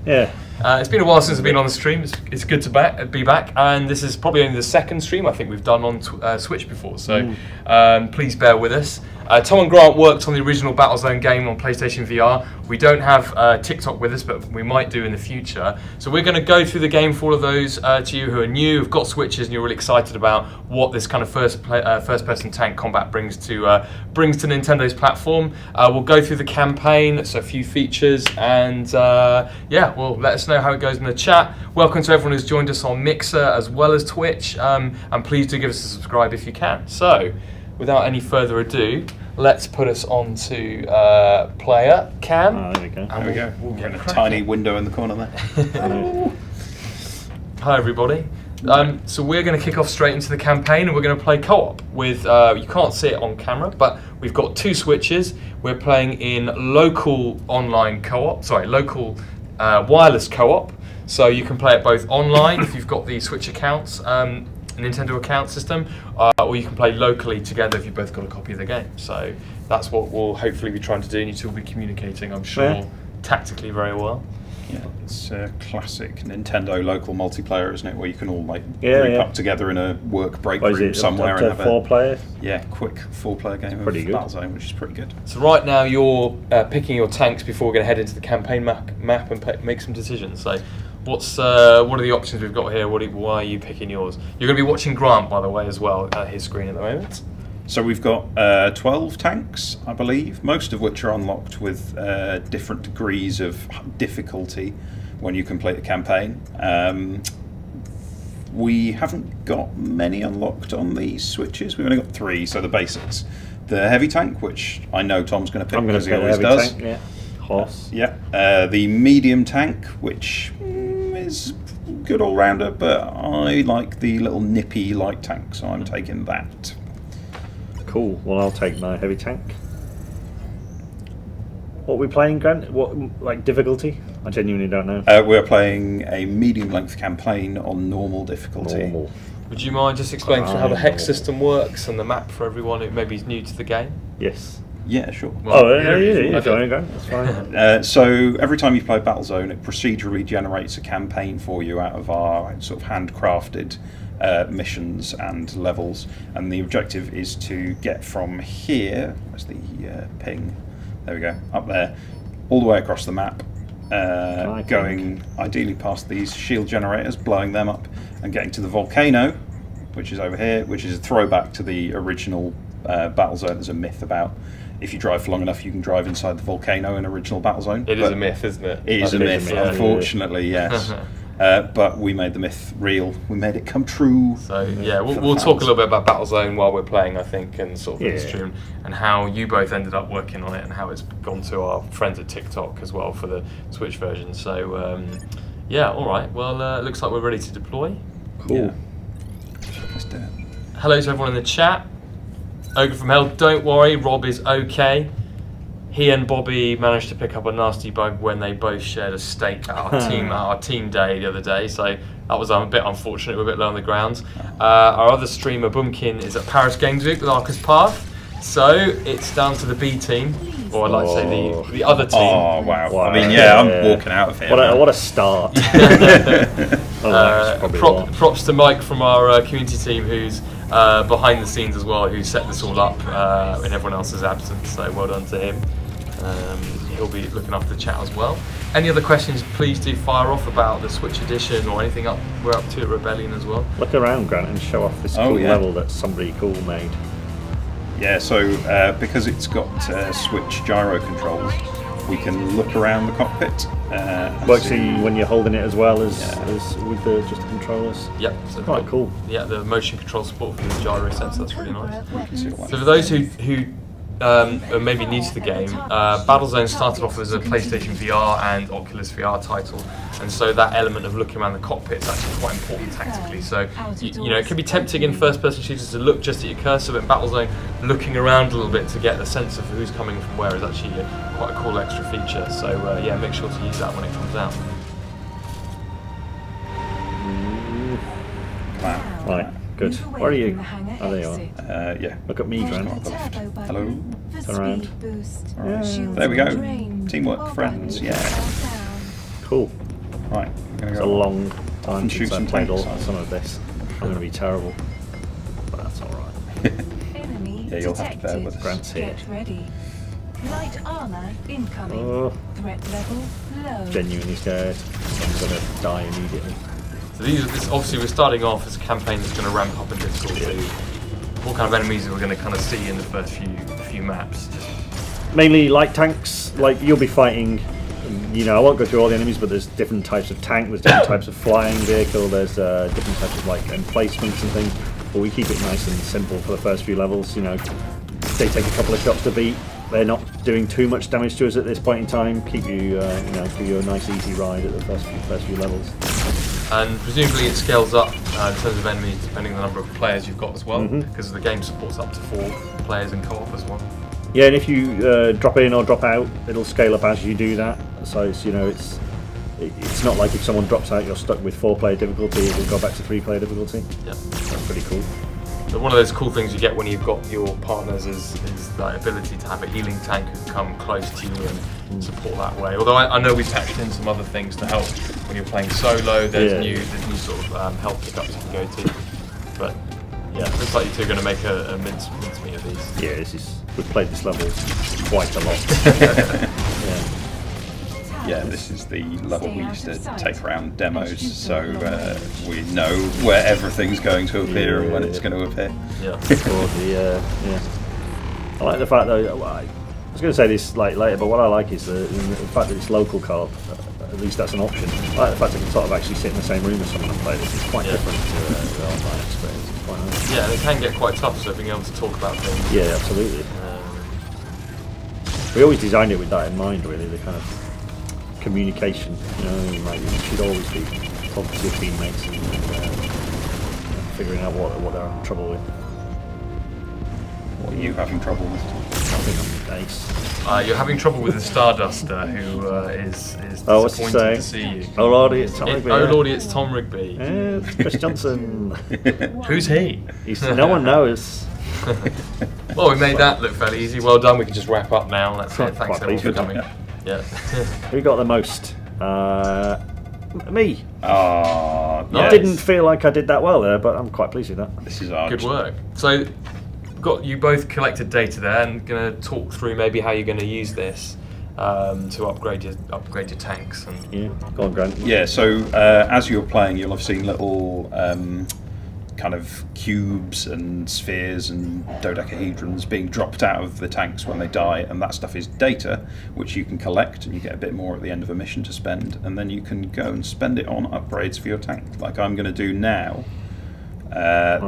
Yeah. It's been a while since I've been on the stream. It's good to be back, and this is probably only the second stream I think we've done on Switch before, so please bear with us. Tom and Grant worked on the original Battlezone game on PlayStation VR. We don't have TikTok with us, but we might do in the future. So we're going to go through the game for all of those to you who are new, who've got Switches, and you're really excited about what this kind of first-person tank combat brings to Nintendo's platform. We'll go through the campaign, so a few features, and yeah, well, let us know how it goes in the chat. Welcome to everyone who's joined us on Mixer as well as Twitch, and please do give us a subscribe if you can. So, without any further ado, let's put us on to player cam. Oh, there we go. There we go. We're in a tiny window in the corner there. Hi everybody. So we're going to kick off straight into the campaign, and we're going to play co-op with, you can't see it on camera, but we've got two Switches. We're playing in local online co-op, sorry, local wireless co-op. So you can play it both online if you've got the Switch accounts, Nintendo account system, or you can play locally together if you've both got a copy of the game. So that's what we'll hopefully be trying to do, and you two will be communicating, I'm sure, tactically very well. Yeah, it's a classic Nintendo local multiplayer, isn't it? Where you can all like group up together in a work break room somewhere and have a 4-player. Yeah, quick 4-player game of Battlezone, which is pretty good. So right now you're picking your tanks before we're going to head into the campaign map and make some decisions. So what are the options we've got here? Why are you picking yours? You're going to be watching Grant, by the way, as well, at his screen at the moment. So we've got 12 tanks, I believe, most of which are unlocked with different degrees of difficulty when you complete the campaign. We haven't got many unlocked on these Switches. We've only got 3, so the basics. The heavy tank, which I know Tom's going to pick because he always does. Tank, yeah. Horse. Yeah. The medium tank, which is good all-rounder, but I like the little nippy light tank, so I'm taking that. Cool. Well, I'll take my heavy tank. What are we playing, Grant? What, like, difficulty? I genuinely don't know. We're playing a medium-length campaign on normal difficulty. Normal. Would you mind just explaining how the hex system works and the map for everyone who maybe is new to the game? Yes. Yeah, sure. Well, yeah, that's fine. So every time you play Battlezone, it procedurally generates a campaign for you out of our sort of handcrafted missions and levels, and the objective is to get from here, where's the ping, there we go, up there, all the way across the map, going ideally past these shield generators, blowing them up, and getting to the volcano, which is over here, which is a throwback to the original Battlezone. There's a myth about if you drive for long enough you can drive inside the volcano in original Battlezone. It is a myth, isn't it? It is a myth, unfortunately, yes. But we made the myth real. We made it come true. So yeah, we'll talk a little bit about Battlezone while we're playing, I think, and sort of the stream, and how you both ended up working on it, and how it's gone to our friends at TikTok as well for the Switch version. So yeah, all right. Well, it looks like we're ready to deploy. Cool. Yeah. Let's do it. Hello to everyone in the chat. Ogre from Hell, don't worry, Rob is okay. He and Bobby managed to pick up a nasty bug when they both shared a steak at our team day the other day, so that was a bit unfortunate. We're a bit low on the ground. Our other streamer, Boomkin, is at Paris Games Week with Arcus Path, so it's down to the B team, or I'd like to say the other team. Oh, wow. I mean, yeah, I'm walking out of here. What a start. Props to Mike from our community team, who's behind the scenes as well, who set this all up in everyone else's absence, so well done to him. He'll be looking after the chat as well. Any other questions, please do fire off about the Switch edition or anything we're up to at Rebellion as well. Look around, Grant, and show off this cool level that somebody cool made. Yeah, so because it's got Switch gyro controls, we can look around the cockpit. Works when you're holding it as well as with the just the controllers. Yep. So quite cool. Yeah, the motion control support for the gyro sense, that's really nice. So for those who are maybe new to the game, Battlezone started off as a PlayStation VR and Oculus VR title, and so that element of looking around the cockpit is actually quite important tactically. So you know, it can be tempting in first-person shooters to look just at your cursor, but in Battlezone, looking around a little bit to get the sense of who's coming from where is actually quite a cool extra feature. So yeah, make sure to use that when it comes out. Right. Good. Where are you? Oh, there you are. Yeah. Look at me, Grant. Hello. Turn around. Right. There we go. Teamwork, friends. Yeah. Cool. Right, I'm gonna It's go a long time and shoot since I some played tanks. some of this. I'm going to be terrible, but that's all right. Enemy Yeah, you'll have to bear detected. with us. Grant's here. Get ready. Light armor incoming. Oh, Threat level low. genuinely scared. I'm going to die immediately. So obviously we're starting off as a campaign that's going to ramp up in difficulty. What kind of enemies are we going to kind of see in the first few maps? Mainly light tanks. Like you'll be fighting. You know, I won't go through all the enemies, but there's different types of tank. There's different types of flying vehicle. There's different types of like emplacements and things. But we keep it nice and simple for the first few levels. You know, they take a couple of shots to beat. They're not doing too much damage to us at this point in time. Keep you, you know, give you a nice easy ride at the first few levels. And presumably it scales up in terms of enemies depending on the number of players you've got as well, because the game supports up to 4 players in co-op as well. Yeah, and if you drop in or drop out, it'll scale up as you do that. So it's, you know, it's not like if someone drops out, you're stuck with 4-player difficulty. It'll go back to 3-player difficulty. Yeah, that's pretty cool. But one of those cool things you get when you've got your partners is that ability to have a healing tank who can come close to you and support that way. Although I know we patched in some other things to help when you're playing solo. There's new sort of health pickups you can go to. But yeah, looks like you two are going to make a mincemeat of these. Yeah, we've played this level quite a lot. Yeah, this is the level we used to take around demos, so we know where everything's going to appear and when it's going to appear. Yeah. I like the fact that I was going to say this later, but what I like is the fact that it's local co-op. At least that's an option. I like the fact that you can sort of actually sit in the same room as someone and play this. It's quite different to the online experience. It's quite nice. Yeah, and it can get quite tough, so being able to talk about things. Yeah, absolutely. We always designed it with that in mind, really, the kind of communication. You know, like you should always be talking to your teammates and figuring out what they're having trouble with. What are you having trouble with? I think I'm ace. You're having trouble with the Starduster, who is what's he disappointed to saying? see you. Oh lordy, it's Tom Rigby. Oh lordy, it's Tom Rigby. Yeah, it's Chris Johnson. Who's he? No one knows. Well, we made that look fairly easy. Well done. We can just wrap up now. That's it. Thanks Quite everyone for pleased coming. Yeah. Who got the most? Me. Ah, I didn't feel like I did that well there, but I'm quite pleased with that. This is our good work. So, you both collected data there, and going to talk through maybe how you're going to use this to upgrade your tanks. And yeah, go on, Grant. Yeah. So as you're playing, you'll have seen little kind of cubes and spheres and dodecahedrons being dropped out of the tanks when they die, and that stuff is data which you can collect, and you get a bit more at the end of a mission to spend, and then you can go and spend it on upgrades for your tank, like I'm going to do now.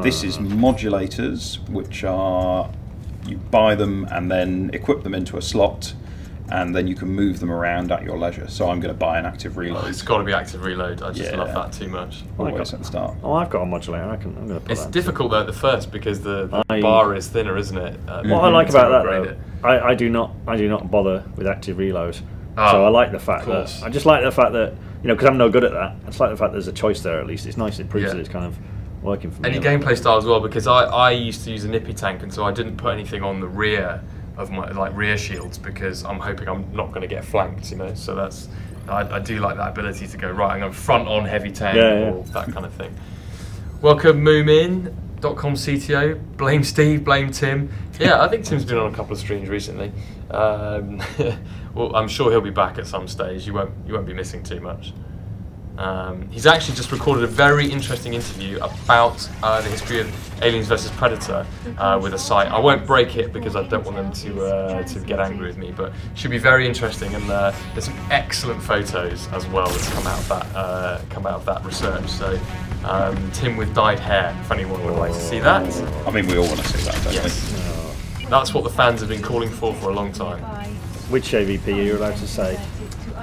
This is modulators, which are, you buy them and then equip them into a slot, and then you can move them around at your leisure. So I'm going to buy an active reload. It's got to be active reload. I just love that too much. Always at the start. Oh, I've got a modulator. I'm going to put It's that difficult though at the first because the bar is thinner, isn't it? What I like about that though, I do not bother with active reload. So I like the fact that I just like the fact that, you know, because I'm no good at that. I just like the fact there's a choice there at least. It's nice. It proves that it's kind of working for me. Any gameplay style as well, because I used to use a nippy tank, and so I didn't put anything on the rear of my rear shields because I'm hoping I'm not going to get flanked, you know. So that's I do like that ability to go right. I'm going front on heavy tank or that kind of thing. Welcome Moomin.com CTO. Blame Steve, blame Tim. Yeah, I think Tim's been on a couple of streams recently. Well, I'm sure he'll be back at some stage. You won't be missing too much. He's actually just recorded a very interesting interview about the history of Aliens vs Predator with a site. I won't break it because I don't want them to get angry with me, but it should be very interesting. And there's some excellent photos as well that's come out of that research. So Tim with dyed hair, if anyone would like to see that. I mean, we all want to see that, don't we? That's what the fans have been calling for a long time. Which AVP are you allowed to say?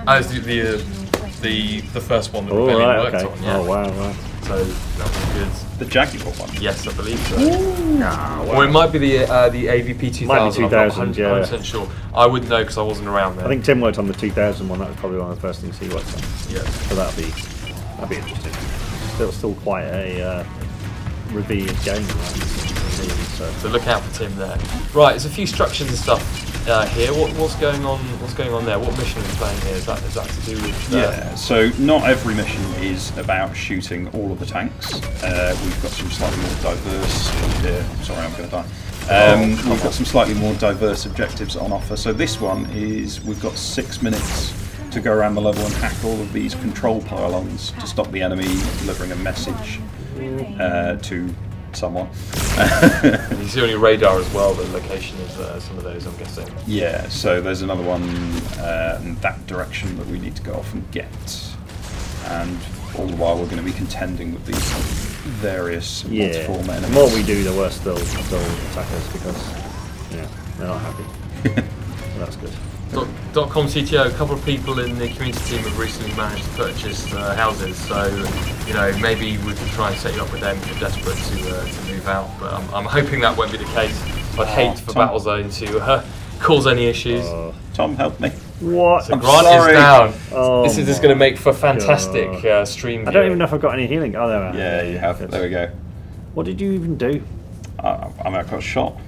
As the first one that we've only worked on. Yeah. Oh wow, right. So that was good. The Jaguar one? Yes, I believe so. Or it might be the AVP 2000. Might be 2000, I'm not 100% sure. I wouldn't know because I wasn't around then. I think Tim worked on the 2000 one. That was probably one of the first things he worked on. Yeah. So that'd be interesting. Still quite a revered game. Right? So look out for Tim there. Right, there's a few structures and stuff here. What's going on? What's going on there? What mission are we playing here? Is that to do with? Yeah. So not every mission is about shooting all of the tanks. We've got some slightly more diverse. Sorry, I'm going to die. We've got some slightly more diverse objectives on offer. So this one is we've got 6 minutes to go around the level and hack all of these control pylons to stop the enemy delivering a message to someone. You see on your radar as well the location of some of those, I'm guessing. Yeah, so there's another one in that direction that we need to go off and get. And all the while we're going to be contending with these various multiform enemies. The more we do, the worse they'll attack us because they're not happy. So that's good. .com CTO, a couple of people in the community team have recently managed to purchase houses, so maybe we can try and set you up with them if you're desperate to move out. But I'm hoping that won't be the case. I'd hate for Battlezone to cause any issues. Tom, help me. What? So Grant is down. Oh this is going to make for fantastic stream. I don't even know if I've got any healing. Oh, there I am. Yeah, you have. There we go. What did you even do? I got shot.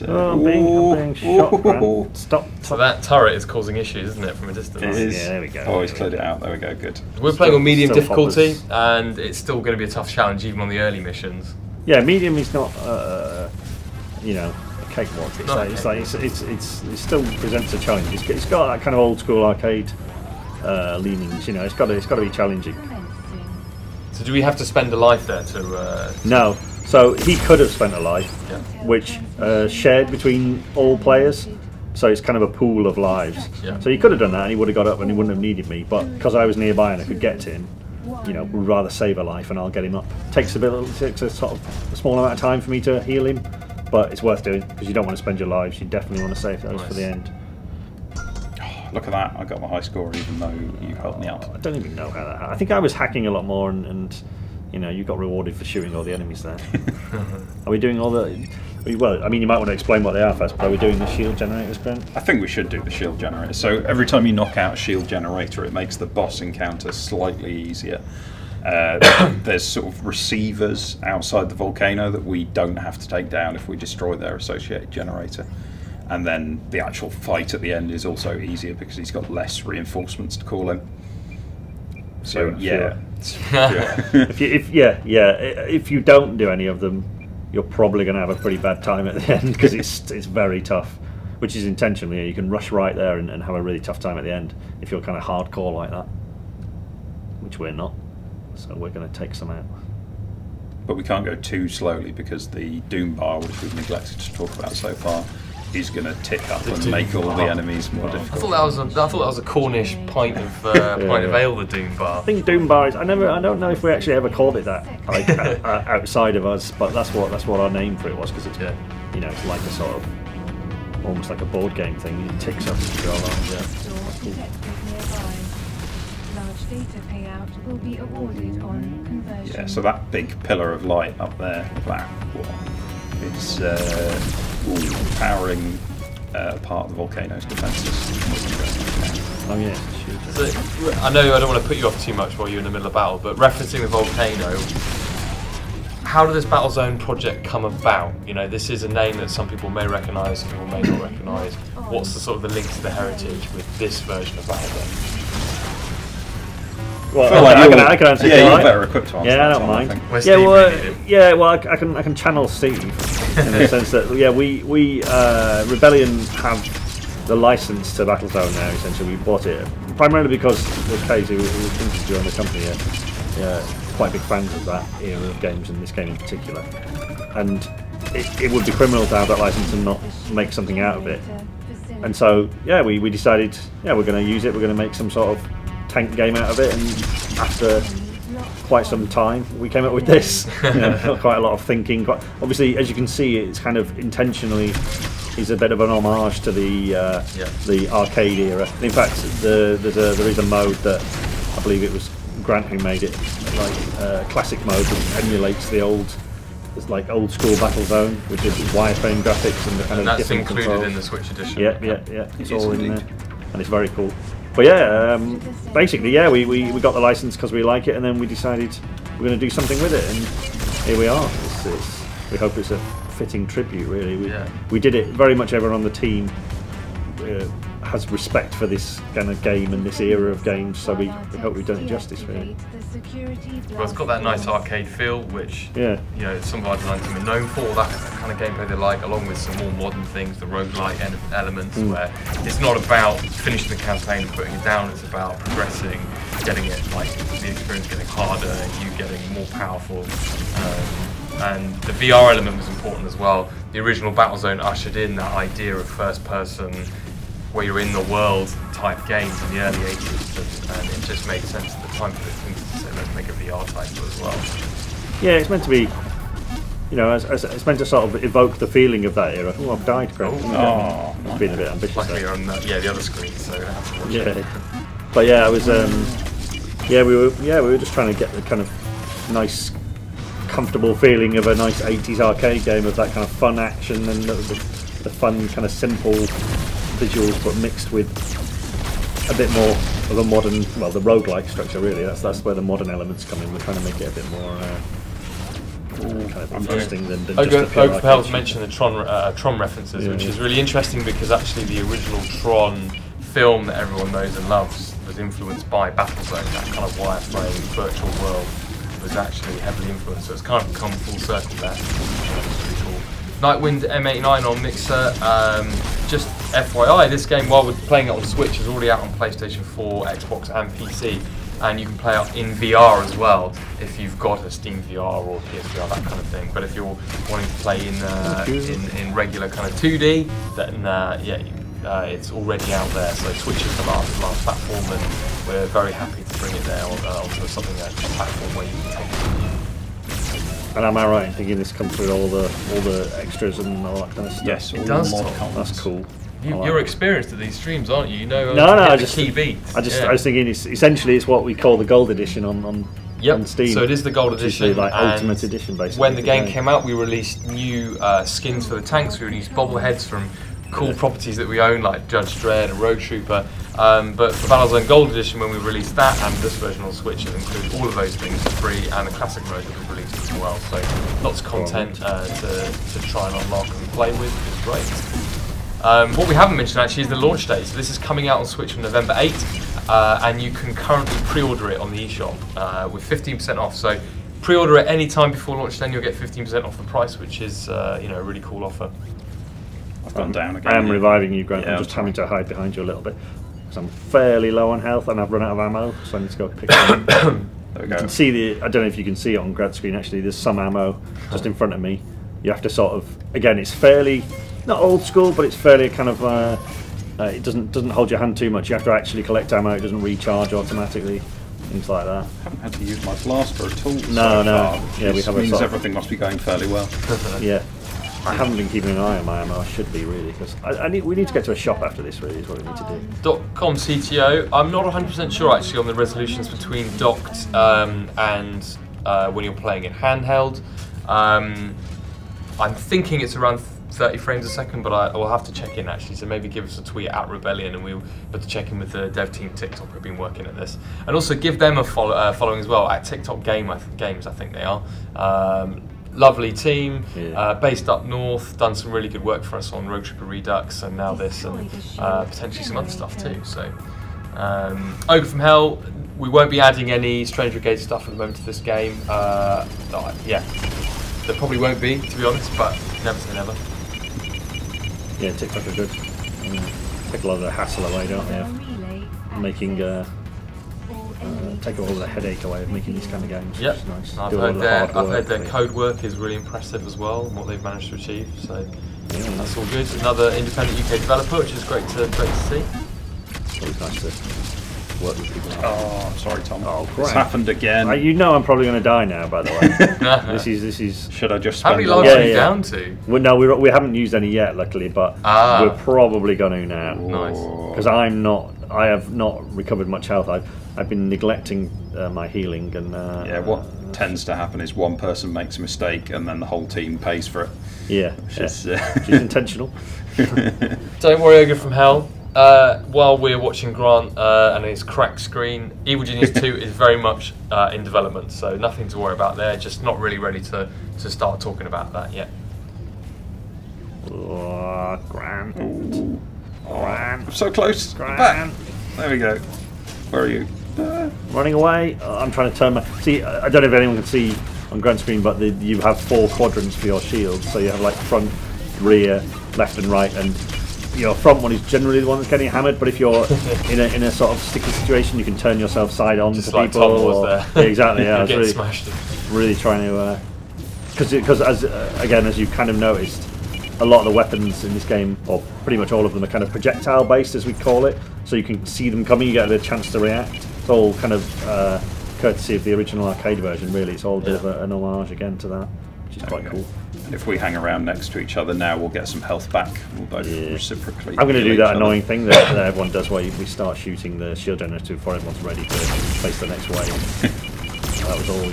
I'm being shot, Grant. Stop. So that turret is causing issues, isn't it, from a distance? It is. Yeah, there we go. Oh, he's cleared it out. There we go. Good. We're playing on medium still difficulty, hoppers. and it's still going to be a tough challenge, even on the early missions. Yeah, medium is not, a cakewalk. It still presents a challenge. It's got that kind of old school arcade leanings. It's got to be challenging. So do we have to spend a life there to? No. So he could have spent a life, which shared between all players. So it's kind of a pool of lives. Yeah. So he could have done that, and he would have got up, and he wouldn't have needed me. But because I was nearby and I could get to him, we'd rather save a life, and I'll get him up. Takes a sort of a small amount of time for me to heal him, but it's worth doing because you don't want to spend your lives. You definitely want to save those for the end. Look at that! I got my high score, even though you helped me out. I don't even know how that happened. I think I was hacking a lot more, and you got rewarded for shooting all the enemies there. Are we doing all the? Well, I mean, you might want to explain what they are first. But are we doing the shield generators, Grant? I think we should do the shield generator. So every time you knock out a shield generator, it makes the boss encounter slightly easier. There's sort of receivers outside the volcano that we don't have to take down if we destroy their associated generator. And then the actual fight at the end is also easier because he's got less reinforcements to call in. So yeah. If you don't do any of them, you're probably going to have a pretty bad time at the end because it's very tough, which is intentional. You can rush right there and have a really tough time at the end if you're kind of hardcore like that, which we're not. So we're going to take some out. But we can't go too slowly because the Doombar, which we've neglected to talk about so far, is going to tick up and make all the enemies more difficult. I thought that was a Cornish pint of ale, the Doombar. I think Doombar is. I don't know if we actually ever called it that outside of us, but that's what our name for it was because it's it's like a sort of almost like a board game thing. It ticks up as you go along. Large data payout will be awarded on conversion. Yeah, so that big pillar of light up there, that one, it's powering part of the volcano's defences. Oh yeah. So, I know I don't want to put you off too much while you're in the middle of battle, but referencing the volcano, how did this Battlezone project come about? This is a name that some people may recognise, some people may not recognise. What's the sort of the link to the heritage with this version of Battlezone? Well, I can answer. Yeah, you're better equipped to answer. Yeah, I don't mind. I can channel Steve in the sense that we Rebellion have the license to Battlezone now. Essentially, we bought it primarily because the Kays who was to join the company quite big fans of that era of games and this game in particular, and it would be criminal to have that license and not make something out of it. And so we decided we're going to use it. We're going to make some sort of tank game out of it, and after quite some time we came up with this. Quite a lot of thinking. Obviously, as you can see, it's kind of intentionally is a bit of an homage to the arcade era. In fact, there is a mode that I believe it was Grant who made it, like classic mode, that emulates the old school Battlezone, which is wireframe graphics and the kind of that's different included controls. In the Switch edition. Yeah. It's all in there, and it's very cool. But basically, we got the license because we like it, and then we decided we're going to do something with it, and here we are. We hope it's a fitting tribute, really. We did it very much. Everyone on the team has respect for this kind of game and this era of games. So we hope we've done it justice, really. Well, it's got that nice arcade feel, which you know some of our design team are known for. That kind of gameplay they like, along with some more modern things, the roguelike elements, where it's not about finishing the campaign and putting it down. It's about progressing, getting it like the experience getting harder, you getting more powerful. And the VR element was important as well. The original Battlezone ushered in that idea of first-person, where you're in the world type games in the early 80s, and it just made sense at the time for the say, let's make a VR title as well. Yeah, it's meant to be, you know, it's meant to sort of evoke the feeling of that era. Oh, I've died, Greg. I've been a bit ambitious. Luckily you're on the other screen, so I have to watch it. But yeah, I was, we were just trying to get the kind of nice, comfortable feeling of a nice 80s arcade game, of that kind of fun action and the fun kind of simple visuals, but mixed with a bit more of a modern, well, the roguelike structure really. That's where the modern elements come in. We're trying to make it a bit more kind of interesting than just a pure arcade. Helped mention the Tron references, which is really interesting because actually the original Tron film that everyone knows and loves was influenced by Battlezone. That kind of wireframe virtual world was actually heavily influenced, so it's kind of come full circle there. It's pretty cool. Nightwind M89 on Mixer. Just FYI, this game, while we're playing it on Switch, is already out on PlayStation 4, Xbox and PC, and you can play it in VR as well if you've got a Steam VR or PSVR, that kind of thing. But if you're wanting to play in regular kind of 2D, then it's already out there. So Switch is the last platform, and we're very happy to bring it there onto something a platform where you can take it. And am I right in thinking this comes with all the extras and all that kind of stuff? Yes, it does. That's cool. You're experienced at these streams, aren't you? You know, the key beats. I was thinking it's what we call the Gold Edition on Steam. So it is the Gold Edition, like Ultimate Edition, basically. When the game came out, we released new skins for the tanks. We released bobbleheads from cool properties that we own, like Judge Dredd and Road Trooper. But for Battlezone Gold Edition, when we released that and this version on Switch, it includes all of those things for free, and the classic mode that we've released as well. So lots of content to try and unlock and play with, which is great. What we haven't mentioned actually is the launch date. So this is coming out on Switch on November 8th, and you can currently pre-order it on the eShop with 15% off. So pre-order at any time before launch, then you'll get 15% off the price, which is a really cool offer. I've gone down again. I am reviving you, Grant. Yeah, I'm just having to hide behind you a little bit. Because I'm fairly low on health and I've run out of ammo, so I need to go pick it up. There we You go. can see I don't know if you can see it on Grad's screen actually, there's some ammo just in front of me. You have to sort of, again, it's fairly, not old school, but it's fairly kind of, it doesn't hold your hand too much. You have to actually collect ammo, it doesn't recharge automatically, things like that. I haven't had to use my blaster at all. No. Yeah, we This have a means sort of, everything must be going fairly well. yeah. I haven't been keeping an eye on my ammo. I should be really, because we need to get to a shop after this. Really, is what we need to do. .com CTO. I'm not 100% sure actually on the resolutions between docked and when you're playing it handheld. I'm thinking it's around 30 frames a second, but I will have to check in actually. So maybe give us a tweet at Rebellion, and we'll have to check in with the dev team TikTok who've been working at this, and also give them a following as well at TikTok Games. I think they are. Lovely team, based up north, done some really good work for us on Road Trooper Redux, and now this, and potentially some other stuff too. So, Ogre from Hell, we won't be adding any Strange Brigade stuff at the moment to this game. Yeah, there probably won't be, to be honest, but never say never. Yeah, TikTok are good. Take a lot of the hassle away, don't they? Making take all the headache away of making these kind of games. Yep, which is nice. I've heard their code work is really impressive as well, and what they've managed to achieve. So that's all good. Another independent UK developer, which is great to see. It's always nice to work with people. Oh, I'm sorry, Tom. Oh, it's happened again. You know I'm probably going to die now, by the way. This is. Should I just How spend many lives are you down to? Well, no, we haven't used any yet, luckily, but we're probably going to now. Nice. Because I have not recovered much health. I've been neglecting my healing, and what tends to happen is one person makes a mistake and then the whole team pays for it. Which is intentional. Don't worry, Ogre from Hell. While we're watching Grant and his cracked screen, Evil Genius 2 is very much in development, so nothing to worry about there. Just not really ready to start talking about that yet. Grant. Gran. So close. Gran. Back. There we go. Where are you? Running away. I'm trying to turn my... See, I don't know if anyone can see on grand screen, but you have 4 quadrants for your shields. So you have like front, rear, left and right, and your front one is generally the one that's getting hammered, but if you're in a sort of sticky situation, you can turn yourself side on Just to like people. Tom was there. Yeah, exactly, yeah. I was Getting really, smashed. really trying to... Because as you kind of noticed, a lot of the weapons in this game, or pretty much all of them, are kind of projectile based, as we call it. So you can see them coming, you get a chance to react. It's all kind of courtesy of the original arcade version, really. It's all a bit of an homage again to that, which is quite cool. If we hang around next to each other now, we'll get some health back. We'll both reciprocally. I'm going to do heal that each annoying other. thing that everyone does, where we start shooting the shield generator before everyone's ready to face the next wave.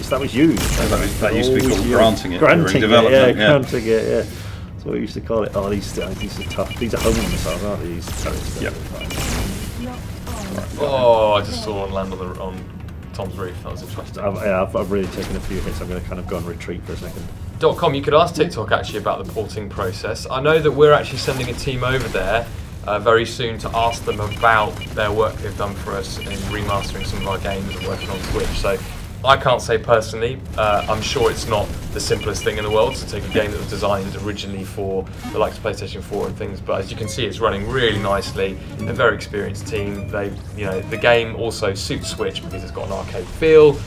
That was you. That used to be called you. granting it Granting during it, development. yeah, granting it, yeah. That's what we used to call it. Oh, these are tough. These are homing missiles, aren't they? These turrets. Yep. Oh, I just saw one land on Tom's roof. That was interesting. I've really taken a few hits. I'm going to kind of go and retreat for a second. .com, you could ask TikTok actually about the porting process. I know that we're actually sending a team over there very soon to ask them about their work they've done for us in remastering some of our games and working on Switch. So I can't say personally, I'm sure it's not the simplest thing in the world to take a game that was designed originally for the likes of PlayStation 4 and things, but as you can see, it's running really nicely. A very experienced team. The game also suits Switch because it's got an arcade feel.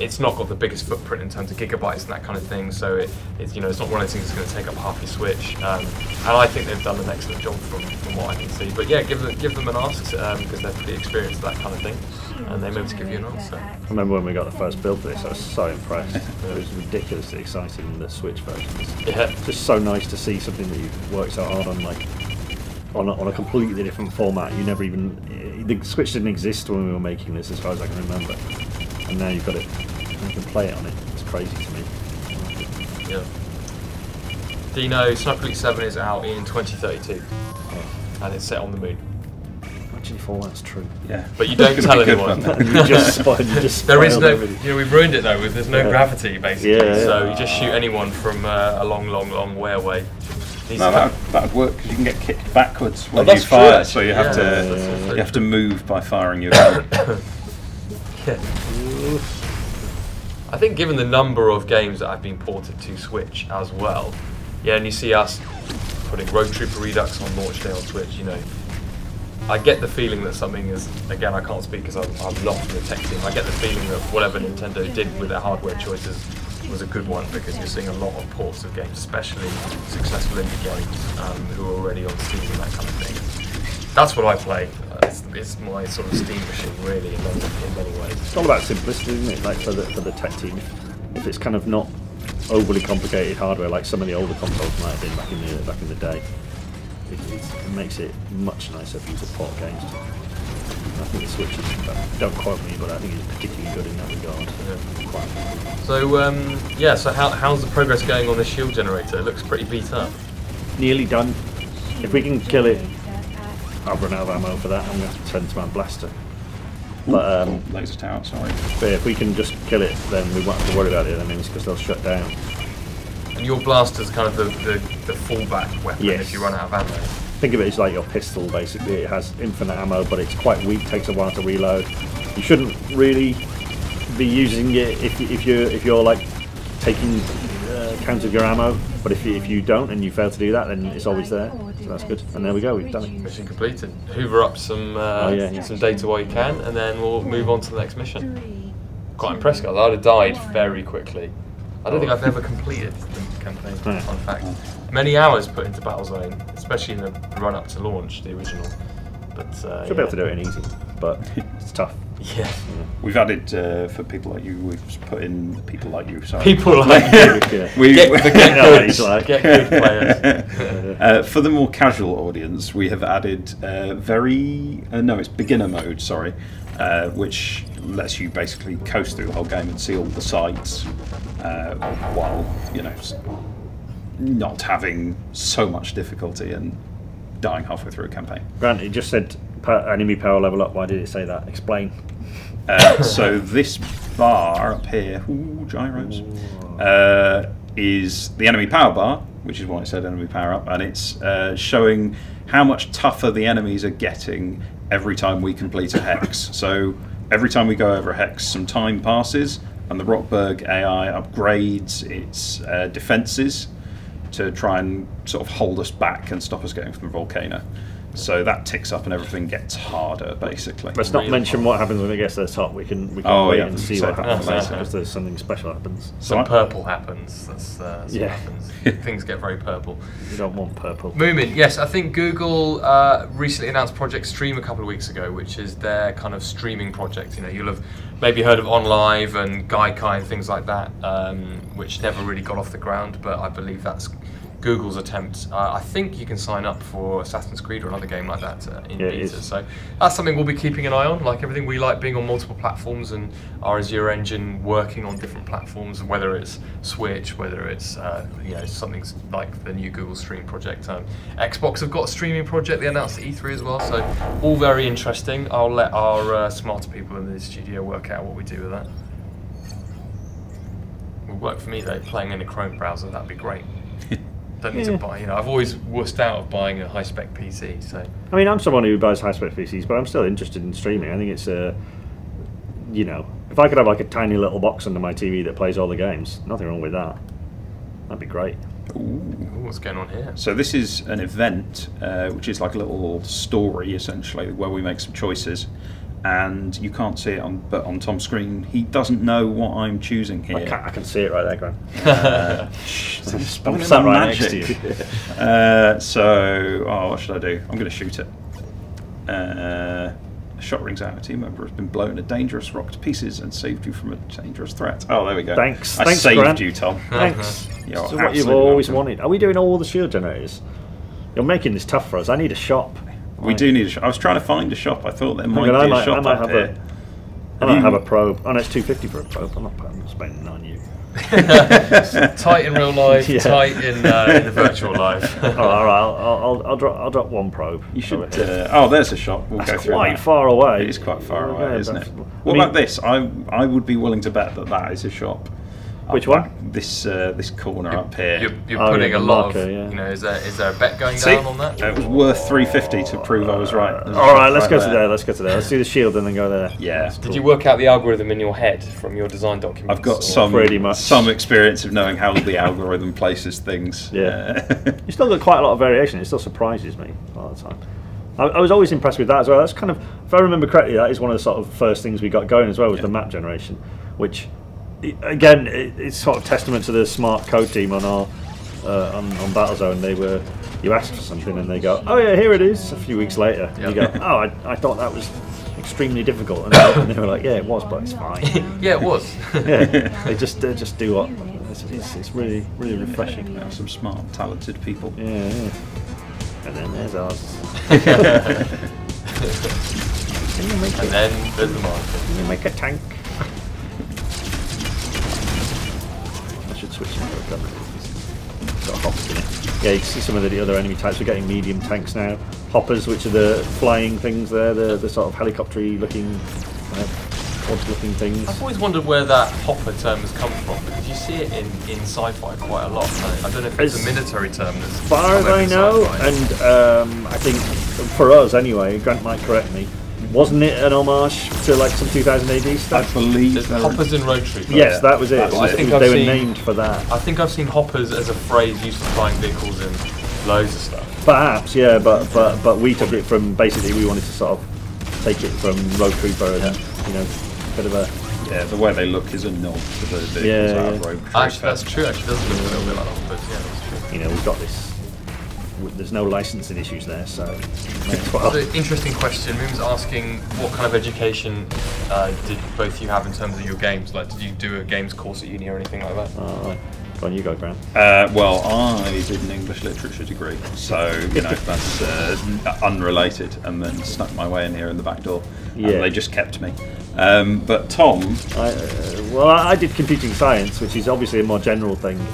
It's not got the biggest footprint in terms of gigabytes and that kind of thing, so it's not one of those things that's going to take up half your Switch. And I think they've done an excellent job from what I can see. But yeah, give them an ask because they're pretty experienced at that kind of thing, and they may be able to give you an answer. I remember when we got the first build for this, I was so impressed. It was ridiculously exciting in the Switch version. It's just so nice to see something that you've worked so hard on, like on a completely different format. You never even... The Switch didn't exist when we were making this, as far as I can remember. And now you've got it, and you can play it on it. It's crazy to me. Yeah. Dino, Sniper Elite 7 is out in 2032, and it's set on the moon. Imagine if all that's true. Yeah. But you don't tell anyone. You just spoiled There is no, everything. we've ruined it though. There's no gravity basically, Yeah. so you just shoot anyone from a long way away. No, that would work because you can get kicked backwards when that's you fire, true, so you have actually. you have to move by firing your gun. I think given the number of games that have been ported to Switch as well, and you see us putting Road Trooper Redux on launch day on Switch, I get the feeling that something is, again, I can't speak because I'm not from the tech team, I get the feeling that whatever Nintendo did with their hardware choices was a good one, because you're seeing a lot of ports of games, especially successful indie games who are already on Steam and that kind of thing. That's what I play. It's my sort of Steam machine, really, in many ways. It's all about simplicity, isn't it? Like for the tech team, if it's kind of not overly complicated hardware like some of the older consoles might have been back in the day, it makes it much nicer for you to port games to. I think the Switch is, don't quote me, but I think it's particularly good in that regard. Yeah. So how's the progress going on the shield generator? It looks pretty beat up. Nearly done. If we can kill it, I've run out of ammo for that. I'm going to have to turn to my blaster. But laser tower, sorry. But if we can just kill it, then we won't have to worry about it. I mean, it's because they'll shut down. And your blaster's kind of the fallback weapon if you run out of ammo. Think of it as like your pistol, basically. It has infinite ammo, but it's quite weak. Takes a while to reload. You shouldn't really be using it if you're like taking count of your ammo. But if you don't and you fail to do that, then it's always there. So that's good. And there we go. We've done it. Mission completed. Hoover up some data while you can, and then we'll move on to the next mission. Quite impressed, guys. I'd have died very quickly. I don't think I've ever completed the campaign. Fun fact. Many hours put into Battlezone, especially in the run up to launch, the original. But should be able to do it in easy, but it's tough. Yeah. We've added for people like you. We've put in people like you. Sorry. People like you. Get good players. For the more casual audience, we have added it's beginner mode. Sorry, which lets you basically coast through the whole game and see all the sights while not having so much difficulty and dying halfway through a campaign. Grant, it just said enemy power level up. Why did it say that? Explain. So this bar up here, gyros, is the enemy power bar, which is why it said enemy power up, and it's showing how much tougher the enemies are getting every time we complete a hex. So every time we go over a hex, some time passes, and the Rockberg AI upgrades its defences to try and sort of hold us back and stop us getting from the volcano. So that ticks up and everything gets harder, basically. Let's not mention what happens when it gets to the top. We can wait and see what happens because there's something special happens. Some purple happens. That's what happens. Things get very purple. You don't want purple. Moomin, yes, I think Google recently announced Project Stream a couple of weeks ago, which is their kind of streaming project. You know, you'll have maybe heard of OnLive and Gaikai and things like that, which never really got off the ground, but I believe that's Google's attempt. I think you can sign up for Assassin's Creed or another game like that in beta. So that's something we'll be keeping an eye on. Like everything, we like being on multiple platforms, and our Azure engine working on different platforms, whether it's Switch, whether it's something like the new Google Stream project. Xbox have got a streaming project they announced at E3 as well. So all very interesting. I'll let our smarter people in the studio work out what we do with that. Would work for me though, playing in a Chrome browser. That'd be great. Don't need to buy. You know, I've always wussed out of buying a high-spec PC. So I mean, I'm someone who buys high-spec PCs, but I'm still interested in streaming. I think it's you know, if I could have like a tiny little box under my TV that plays all the games, nothing wrong with that. That'd be great. Ooh. What's going on here? So this is an event, which is like a little story essentially, where we make some choices. And you can't see it but on Tom's screen, he doesn't know what I'm choosing here. I can see it right there, Graham. I'm sat right next to you. What should I do? I'm going to shoot it. A shot rings out. A team member has been blown a dangerous rock to pieces and saved you from a dangerous threat. Oh, there we go. Thanks. I saved Grant. you, Tom. Thanks. You're This is what you've always wanted. Are we doing all the shield generators? You're making this tough for us. I need a shop. We do need a shop. I was trying to find a shop. I thought there might be a shop up here. I might have a probe. Oh no, it's $250 for a probe. I'm not spending it on you. Tight in real life, tight in the virtual life. All right, I'll drop one probe. You should. There's a shop. We'll go through. Quite far away. It is quite far away, isn't it? What about this? I would be willing to bet that is a shop. Which one? This corner up here. You're putting a lot marker, of. You know, is there a bet going down on that? It was worth $350 to prove I was right. All right, let's go to there. Let's go to there. Let's do the shield and then go there. Yeah. Did you work out the algorithm in your head from your design document? I've got some experience of knowing how the algorithm places things. Yeah. You still got quite a lot of variation. It still surprises me all the time. I was always impressed with that as well. That's kind of, if I remember correctly, that is one of the sort of first things we got going as well, was the map generation, which, again, it's sort of testament to the smart code team on our on Battlezone. You asked for something and they go, oh yeah, here it is. A few weeks later, and you go, oh, I thought that was extremely difficult, and they were like, yeah, it was, but it's fine. Yeah, it was. Yeah, they just do what. It's really refreshing. Yeah, some smart, talented people. Yeah. And then there's ours. And then there's the marker. Can you make a tank? I should switch some of them. Got hoppers in it. Yeah, you can see some of the other enemy types. We're getting medium tanks now. Hoppers, which are the flying things there, the sort of helicopter-y looking, odd-looking things. I've always wondered where that hopper term has come from, because you see it in sci-fi quite a lot. I don't know if it's a military term. As far as I know, and I think for us anyway, Grant might correct me, wasn't it an homage to like some 2000 AD stuff? I believe there's hoppers in Rotary. Yes, that was it. I think they were named for that. I think I've seen hoppers as a phrase used for flying vehicles in loads of stuff. Perhaps, yeah, but we took it from, basically we wanted to sort of take it from Road Trooper and you know, bit of a the way they look is a nod to the vehicles out of Road Trooper. Actually, that's true. Actually, it does look a little bit like hoppers. Yeah, that's true. You know, we've got this. There's no licensing issues there, so. Well. Interesting question. Moon's asking what kind of education did both you have in terms of your games? Like, did you do a games course at uni or anything like that? Go on, you go, Graham. Well, I did an English literature degree, so you know that's unrelated, and then snuck my way in here in the back door, and they just kept me. But Tom, I did computing science, which is obviously a more general thing,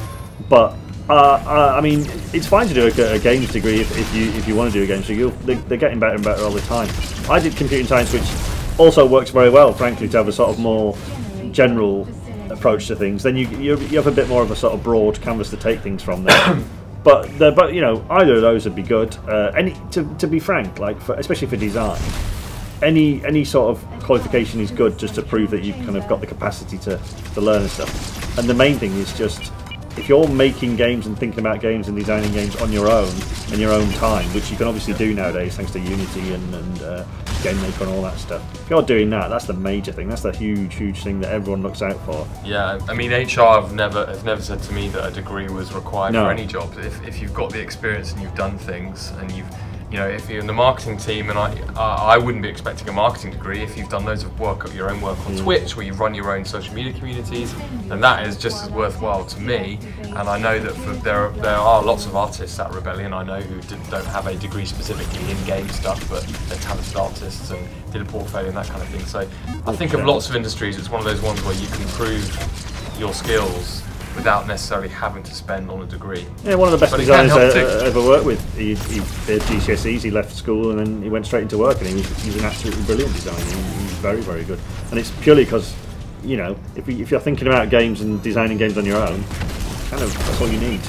but. I mean, it's fine to do a games degree if you want to do a games degree. They're getting better and better all the time. I did computing science, which also works very well, frankly, to have a sort of more general approach to things. Then you have a bit more of a sort of broad canvas to take things from there. but you know, either of those would be good. To be frank, like especially for design, any sort of qualification is good just to prove that you've kind of got the capacity to learn and stuff. And the main thing is just, if you're making games and thinking about games and designing games on your own in your own time, which you can obviously do nowadays thanks to Unity and Game Maker and all that stuff. If you're doing that, that's the major thing. That's the huge thing that everyone looks out for. Yeah, I mean, HR have never said to me that a degree was required for any job. If you've got the experience and you've done things and you know, if you're in the marketing team, and I wouldn't be expecting a marketing degree if you've done loads of work, your own work on Twitch, where you've run your own social media communities, and that is just as worthwhile to me. And I know that there are lots of artists at Rebellion I know who don't have a degree specifically in game stuff, but they're talented artists and did a portfolio and that kind of thing. So I think of lots of industries, it's one of those ones where you can prove your skills without necessarily having to spend on a degree. Yeah, one of the best designers I ever worked with. He did GCSEs, he left school, and then he went straight into work, and he was an absolutely brilliant designer. He was very good. And it's purely because, you know, if you're thinking about games and designing games on your own, kind of that's all you need.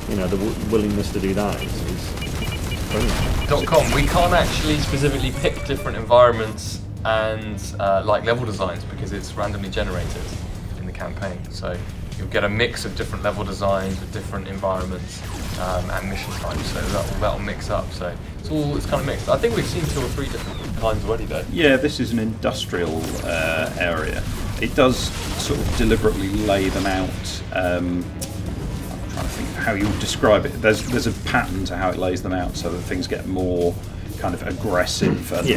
You know, the willingness to do that is brilliant. .com, we can't actually specifically pick different environments and like level designs because it's randomly generated in the campaign. So you'll get a mix of different level designs with different environments and mission types, so that'll mix up. So it's kind of mixed. I think we've seen 2 or 3 different kinds already though. Yeah, this is an industrial area. It does sort of deliberately lay them out. I'm trying to think how you would describe it. There's a pattern to how it lays them out, so that things get more kind of aggressive and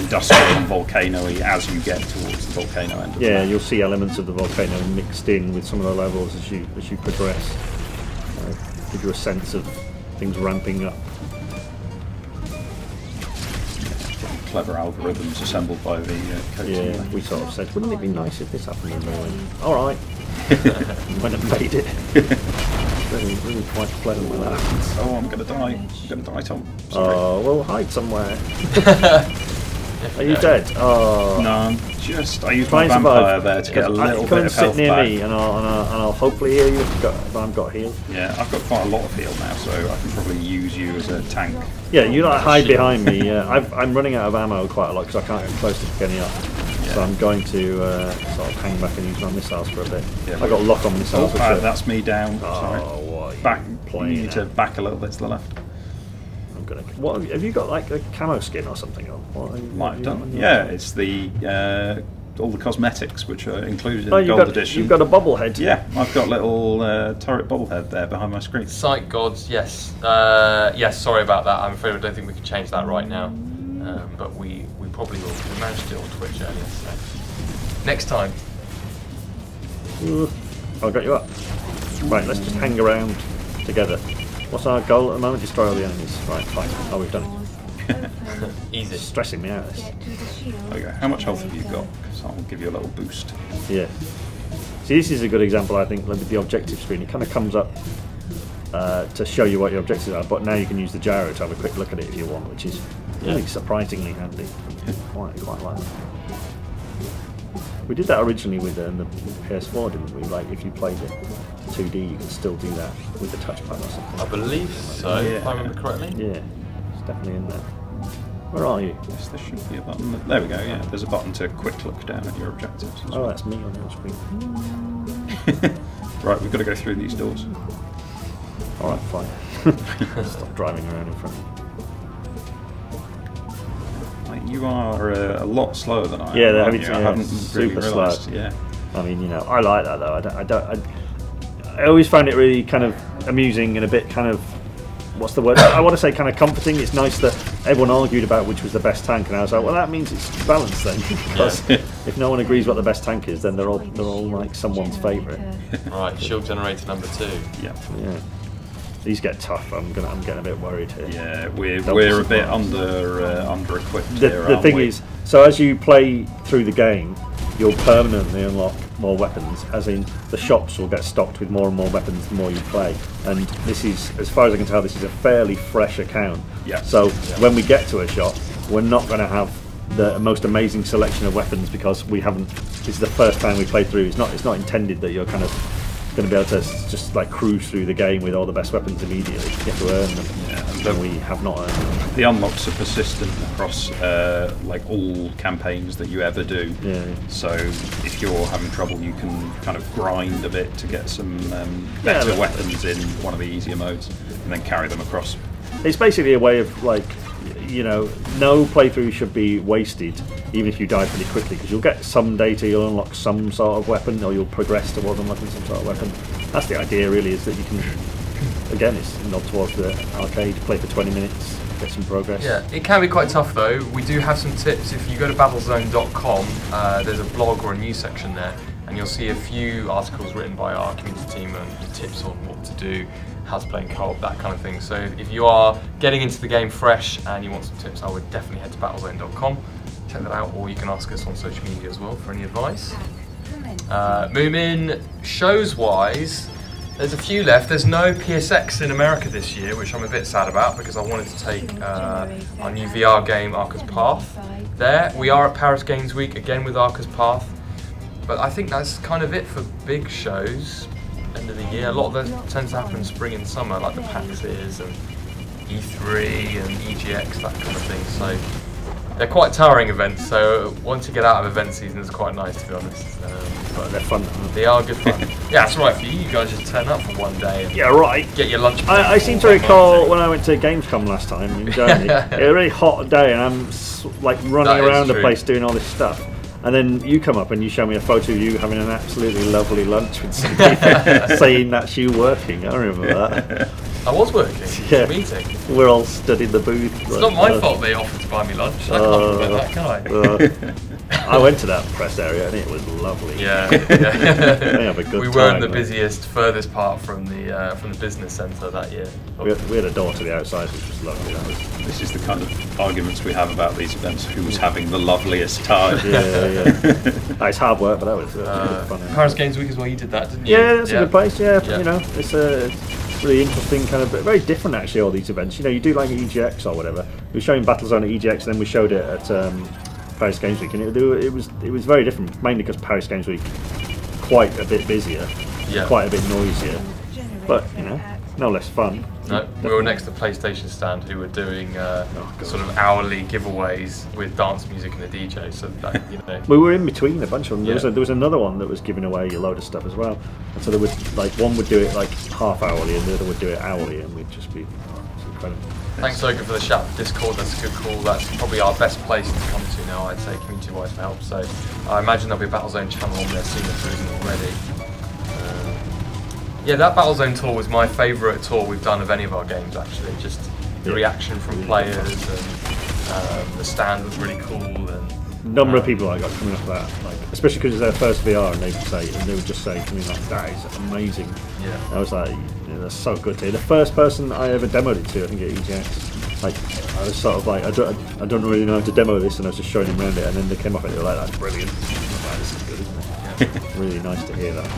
industrial and volcano-y as you get towards the volcano end. Yeah, you'll see elements of the volcano mixed in with some of the levels as you progress. Give you a sense of things ramping up. Clever algorithms assembled by the code. Yeah, we sort of said, wouldn't it be nice if this happened? And they went, all right. Went and made it. Really quite pleasant when that happens. Oh, I'm gonna die. Tom. Sorry. Oh, well, hide somewhere. Are you dead? Oh. No, I used my vampire there to get a little bit of health sit near back. me and I'll hopefully heal you if I've got heal. Yeah, I've got quite a lot of heal now, so I can probably use you as a tank. Yeah, you like hide behind me. I'm running out of ammo quite a lot because I can't get close to pick any up. Yeah. So I'm going to sort of hang back and use my missiles for a bit. Yeah, I got lock on missiles. Oh, that's me down. Sorry. What you need to back a little bit to the left. What have you got, like a camo skin or something? Or might have done. Yeah, it's the all the cosmetics which are included in the Gold Edition. You've got a bobblehead. Yeah, I've got a little turret bobblehead there behind my screen. Sight gods, yes. Yes, sorry about that. I'm afraid I don't think we can change that right now. But we probably will. We managed to do it on Twitch earlier, so next time. I got you up. Right, let's just hang around together. What's our goal at the moment? Destroy all the enemies. Right, fine. Oh, we've done it. Easy. It's stressing me out, this. Okay, how much health have you got? Because I'll give you a little boost. Yeah. See, this is a good example, I think, with the objective screen. It kind of comes up to show you what your objectives are, but now you can use the gyro to have a quick look at it if you want, which is really surprisingly handy. Quite like that. We did that originally with the PS4, didn't we? Like, if you played it 2D, you can still do that with the touchpad or something. I believe so, if I remember correctly. Yeah, it's definitely in there. Where are you? Yes, there should be a button. There we go, yeah. There's a button to quick look down at your objectives. Oh, that's me on your screen. Right, we've got to go through these doors. Alright, fine. Stop driving around in front of me. You are a lot slower than I am. Yeah, I haven't really realised. Slow. Yeah. I mean, you know, I like that though. I always found it really kind of amusing and a bit kind of, what's the word? I want to say kind of comforting. It's nice that everyone argued about which was the best tank, and I was like, well, that means it's balanced then. Because if no one agrees what the best tank is, then they're all like someone's favourite. Right, shield generator number 2. Yeah. These get tough. I'm getting a bit worried here. Yeah, we're a bit under equipped here. The thing is, so as you play through the game, you'll permanently unlock more weapons. As in, the shops will get stocked with more and more weapons the more you play. And this is, as far as I can tell, this is a fairly fresh account. Yeah. So when we get to a shop, we're not going to have the most amazing selection of weapons because we haven't. This is the first time we play through. It's not intended that you're kind of going to be able to just like cruise through the game with all the best weapons immediately. You have to earn them, and we have not earned them. The unlocks are persistent across like all campaigns that you ever do. Yeah. So if you're having trouble, you can kind of grind a bit to get some better weapons in one of the easier modes, and then carry them across. It's basically a way of like, you know, no playthrough should be wasted, even if you die pretty quickly, because you'll get some data, you'll unlock some sort of weapon, or you'll progress towards unlocking some sort of weapon. That's the idea, really, is that you can, again, it's not towards the arcade, play for 20 minutes, get some progress. Yeah, it can be quite tough though. We do have some tips. If you go to battlezone.com, there's a blog or a news section there, and you'll see a few articles written by our community team and tips on what to do, how to play in co-op, that kind of thing. So if you are getting into the game fresh and you want some tips, I would definitely head to battlezone.com, check that out, or you can ask us on social media as well for any advice. Moomin, shows-wise, there's a few left. There's no PSX in America this year, which I'm a bit sad about because I wanted to take our new VR game, Arca's Path, there. We are at Paris Games Week, again with Arca's Path, but I think that's kind of it for big shows. End of the year. A lot of that tends to happen in spring and summer, like the PAXs and E3 and EGX, that kind of thing. So they're quite tiring events. So once you get out of event season, it's quite nice, to be honest. But they're fun. They are good fun. Yeah, that's right for you. You guys just turn up for one day and get your lunch. I seem to recall when I went to Gamescom last time in Germany, it was a really hot day, and I'm like running around the place doing all this stuff. And then you come up and you show me a photo of you having an absolutely lovely lunch with some people, saying that's you working. I remember that. I was working. Yeah. Meeting. We're all stood in the booth. It's not my fault they offered to buy me lunch. I can't forget that, can I? I went to that press area and it was lovely. Yeah. They have a good we time, weren't the though. busiest, furthest part from the business centre that year. We had a door to the outside, which was lovely. This is the kind of arguments we have about these events. Who's having the loveliest time? Yeah. It's hard work, but that was good fun. Paris Games Week as well. You did that, didn't you? Yeah, that's a good place. Yeah, you know, it's a really interesting kind of, but very different actually. All these events, you know, you do like EGX or whatever. We were showing Battlezone at EGX, and then we showed it at Paris Games Week, and it was very different, mainly because Paris Games Week quite a bit busier, quite a bit noisier, but you know, no less fun. No, we were next to the PlayStation stand, who were doing sort of hourly giveaways with dance music and a DJ. So that, you know, we were in between a bunch of them. There was another one that was giving away a load of stuff as well. And so there was like one would do it like half hourly, and the other would do it hourly, and we'd just be it's incredible. Thanks, Oka, for the shout Discord. That's a good call. That's probably our best place to come to now, I'd say, community-wise for help. So I imagine there'll be a Battlezone channel on there soon if there isn't already. Yeah, that Battlezone tour was my favourite tour we've done of any of our games, actually. Just the reaction from players, and the stand was really cool. And number of people I got coming off that, like, especially because it's their first VR, and they would just say to me like, "That is amazing." Yeah, I was like, yeah, "That's so good to hear." The first person I ever demoed it to, I think at EGX, like I was sort of like, I don't really know how to demo this, and I was just showing them around it, and then they came off it, they were like, "That's brilliant." I was like, "This is good, isn't it?" Yeah. Really nice to hear that.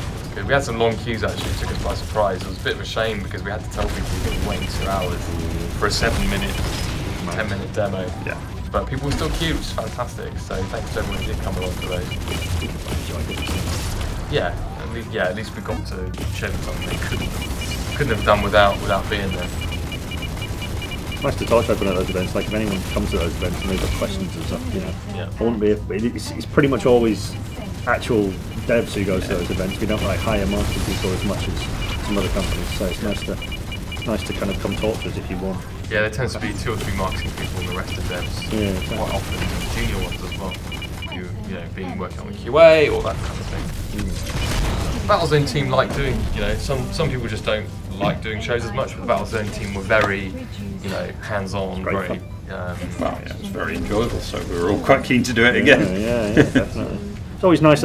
We had some long queues actually, it took us by surprise. It was a bit of a shame because we had to tell people we were waiting 2 hours for a 7-minute, 10-minute demo. Yeah. But people were still queued, which is fantastic. So thanks to everyone who did come along for those. Yeah, at least we got to show them something they couldn't have done without being there. It's nice to talk to everyone at those events. Like if anyone comes to those events and they've got questions and stuff, you know, I wouldn't be. It's pretty much always actual devs who go to those events. We don't like hire marketing people as much as some other companies, so it's nice to kind of come talk to us if you want. Yeah, there tends to be 2 or 3 marketing people and the rest of devs. Yeah, exactly. Quite often junior ones as well. You know, being working on the QA or that kind of thing. Battlezone team like doing, you know, some people just don't like doing shows as much, but the Battlezone team were very, you know, hands-on, very. Well, yeah, it was very enjoyable, so we were all quite keen to do it again. Yeah, definitely. It's always nice.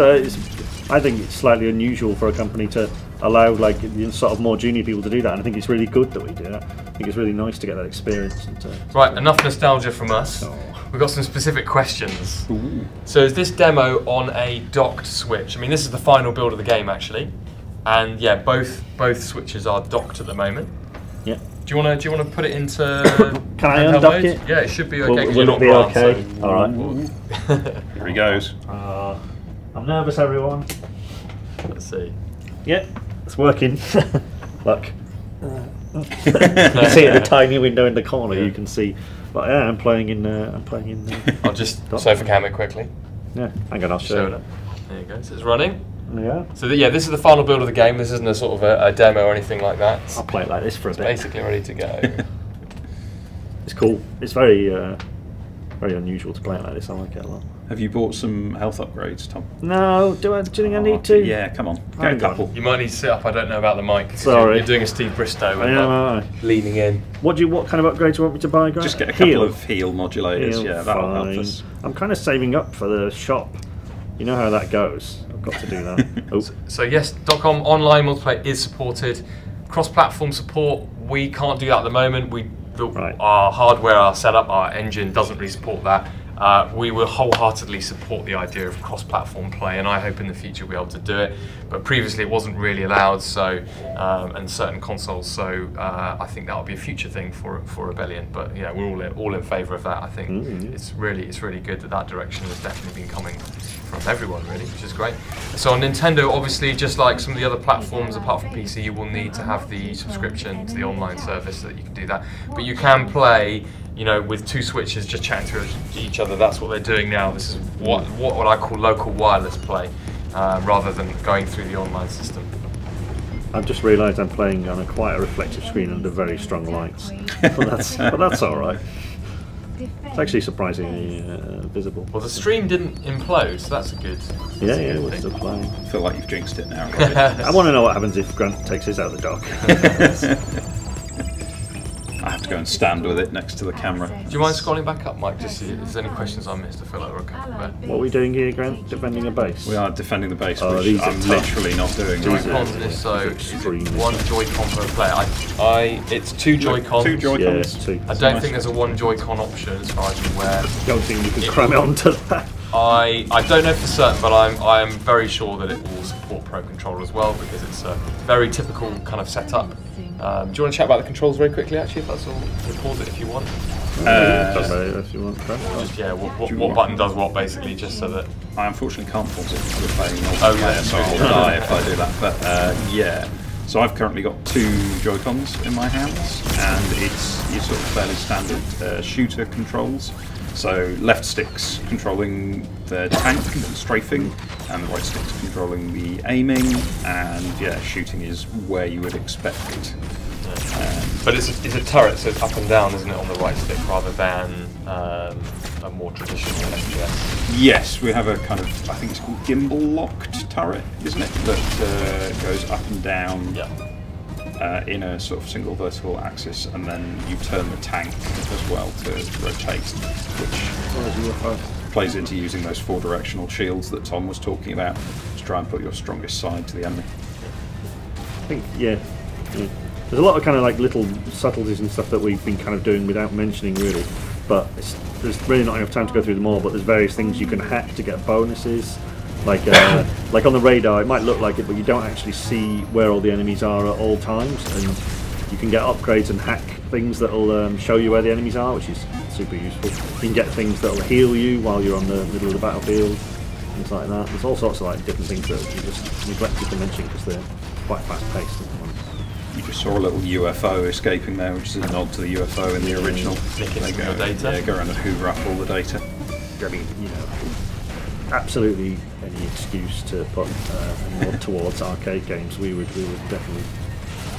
I think it's slightly unusual for a company to allow like sort of more junior people to do that, and I think it's really good that we do that. I think it's really nice to get that experience. Right, enough nostalgia from us. Oh. We've got some specific questions. Ooh. So is this demo on a docked Switch? I mean, this is the final build of the game actually, and yeah, both Switches are docked at the moment. Yeah. Do you want to put it into? Can I undock it? Yeah, it should be okay. Will it be okay? So All right. Here he goes. I'm nervous, everyone. Let's see. Yeah. It's working. Look. You see it in the tiny window in the corner. You can see. But yeah, I'm playing in. I'll just sofa cam it quickly. Yeah, hang on, I'll show you. There you go. So it's running. Yeah. So this is the final build of the game. This isn't a sort of a demo or anything like that. I'll play it like this for a bit. Basically ready to go. It's cool. It's very, very unusual to play it like this. I like it a lot. Have you bought some health upgrades, Tom? No, do you think I need to? Yeah, come on, get a couple. You might need to sit up. I don't know about the mic. Sorry, you're doing a Steve Bristow and leaning in. What kind of upgrades do you want me to buy, Grant? Just get a couple of heal modulators. Yeah, that'll help us. I'm kind of saving up for the shop. You know how that goes. I've got to do that. So yes, .com online multiplayer is supported. Cross-platform support, we can't do that at the moment. Our hardware, our setup, our engine doesn't really support that. We will wholeheartedly support the idea of cross-platform play, and I hope in the future we'll be able to do it. But previously it wasn't really allowed, so and certain consoles. So I think that will be a future thing for Rebellion. But yeah, we're all in favour of that. I think it's really good that direction has definitely been coming from everyone, really, which is great. So on Nintendo, obviously, just like some of the other platforms, apart from PC, you will need to have the subscription to the online service so that you can do that. But you can play, with two switches just chatting to each other. That's what they're doing now. This is what I call local wireless play, rather than going through the online system. I've just realised I'm playing on quite a reflective screen under very strong lights, but that's all right. It's actually surprisingly visible. Well, the stream didn't implode, so that's a good. Yeah, we're still playing. I feel like you've jinxed it now. I want to know what happens if Grant takes his out of the dock. I have to go and stand with it next to the camera. Do you mind scrolling back up, Mike, just to see if there's any questions I missed? I feel like we're okay. What are we doing here, Grant? Defending a base? We are defending the base, which I'm literally not doing. Joy-Cons, so it's one Joy-Con per player. It's two Joy-Cons. Two Joy-Cons? Yeah, it's two. I don't think there's a one Joy-Con option as far as I'm aware. Don't think you can cram it onto that. I don't know for certain, but I am very sure that it will support Pro Controller as well, because it's a very typical kind of setup. Do you want to chat about the controls very quickly, actually, if that's all? We'll pause it if you want. If you want. Just, what button does what, basically, just so that... I unfortunately can't pause it because we're playing multiplayer, so I'll die if I do that. But yeah, so I've currently got two Joy-Cons in my hands, and it's your sort of fairly standard shooter controls. So left stick's controlling the tank and strafing, and the right stick's controlling the aiming, and yeah, shooting is where you would expect it. But it's a turret, so it's up and down, isn't it, on the right stick, rather than a more traditional FPS? Yes, we have a kind of, I think it's called gimbal-locked turret, isn't it, that goes up and down. Yeah. In a sort of single vertical axis, and then you turn the tank as well to rotate, which plays into using those four-directional shields that Tom was talking about to try and put your strongest side to the enemy. I think, yeah. There's a lot of kind of like little subtleties and stuff that we've been kind of doing without mentioning, really, but there's really not enough time to go through them all, but there's various things you can hack to get bonuses. Like on the radar, it might look like it, but you don't actually see where all the enemies are at all times, and you can get upgrades and hack things that'll show you where the enemies are, which is super useful. You can get things that'll heal you while you're on the middle of the battlefield, things like that. There's all sorts of like different things that you just neglected to mention because they're quite fast-paced at the moment. You just saw a little UFO escaping there, which is a nod to the UFO in the original. They go, go around and hoover up all the data. I mean, absolutely any excuse to put a nod towards arcade games, we would definitely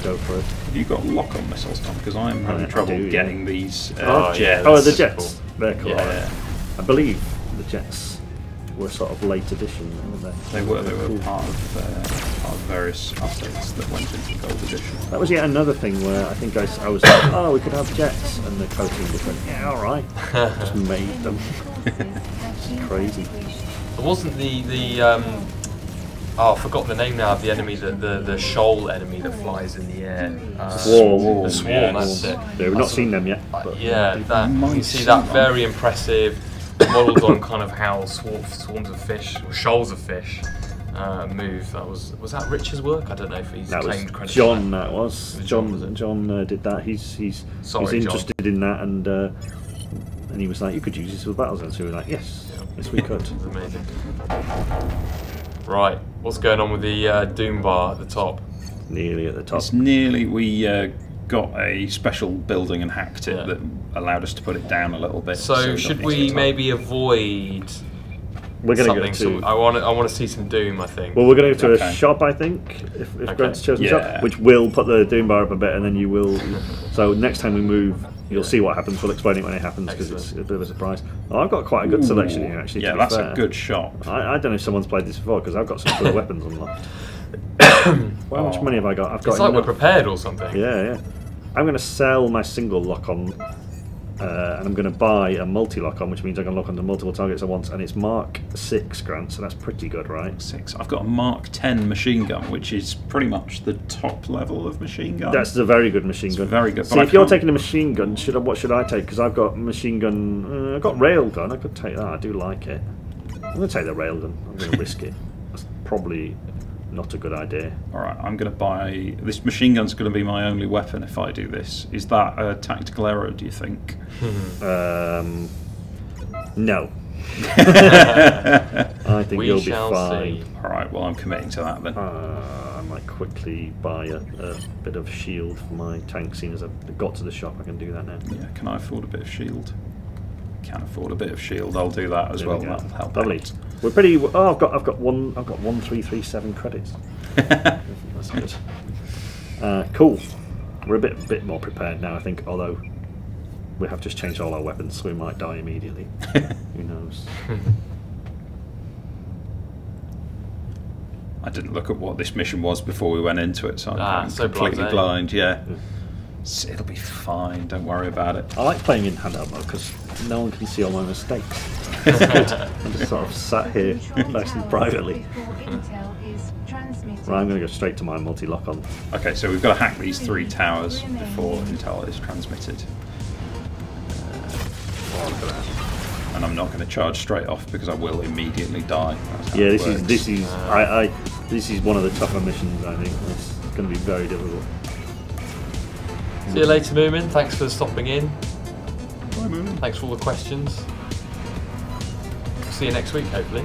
go for it. Have you got lock-on missiles, Tom? Because I'm having trouble getting these jets. Oh, the jets. Cool. They're cool. Yeah. I believe the jets were sort of late edition, weren't they? They were cool. part of various updates that went into Gold Edition. That was yet another thing where I think I was like, oh, we could have jets, and the co-team just went, yeah, all right, just made them. It's crazy. It wasn't I forgot the name now of the enemy, the shoal enemy that flies in the air. Swarm. The swarm, that's it. Yeah, we've not seen them yet. Yeah, you see that very impressive, modelled on kind of how swarms of fish, or shoals of fish, move. Was that Rich's work? I don't know if he's claimed credit. John, that was. John did that. He's interested in that, and he was like, you could use this with Battlezone. So we were like, yes, we could. Amazing. Right, what's going on with the Doombar at the top? nearly at the top. It's nearly. We got a special building and hacked it that allowed us to put it down a little bit. So should we maybe avoid? We're going to go something? to. I want to see some Doom. I think. Well, we're going to go to a shop, I think, if Grant's chosen a shop, which will put the Doombar up a bit, and then you will. So next time we move, you'll see what happens. We'll explain it when it happens because it's a bit of a surprise. Oh, I've got quite a good selection here, actually. Yeah, that's a good shop. I don't know if someone's played this before because I've got some cool weapons unlocked. How much money have I got? I've got. It's like we're prepared or something. Yeah. I'm going to sell my single lock-on, and I'm going to buy a multi-lock-on, which means I can lock onto multiple targets at once, and it's Mark 6, Grant, so that's pretty good, right? 6. I've got a Mark 10 machine gun, which is pretty much the top level of machine gun. That's a very good machine gun. Very good. See, if you're taking a machine gun, what should I take? Because I've got machine gun, I've got rail gun, I could take that, I do like it. I'm going to take the rail gun, I'm going to risk it. That's probably not a good idea. Alright, I'm going to buy... This machine gun's going to be my only weapon if I do this. Is that a tactical error, do you think? No. I think you'll be fine. Alright, well I'm committing to that then. I might quickly buy a bit of shield for my tank, seeing as I've got to the shop. I can do that now. Yeah, can I afford a bit of shield? Can afford a bit of shield. I'll do that as well. That'll help. Lovely. Out. We're pretty. Oh, I've got 1337 credits. That's good. Cool. We're a bit more prepared now, I think. Although we have just changed all our weapons, so we might die immediately. Who knows? I didn't look at what this mission was before we went into it, so I'm completely blind. Yeah. So it'll be fine. Don't worry about it. I like playing in handheld mode because no one can see all my mistakes. It's good. I'm just sort of sat here nice and privately. Right, I'm going to go straight to my multi-lock-on. Okay, so we've got to hack these 3 towers before intel is transmitted. And I'm not going to charge straight off because I will immediately die. Yeah, this is one of the tougher missions. I think it's going to be very difficult. See you later, Moomin. Thanks for stopping in. Bye, Moomin. Thanks for all the questions. See you next week, hopefully.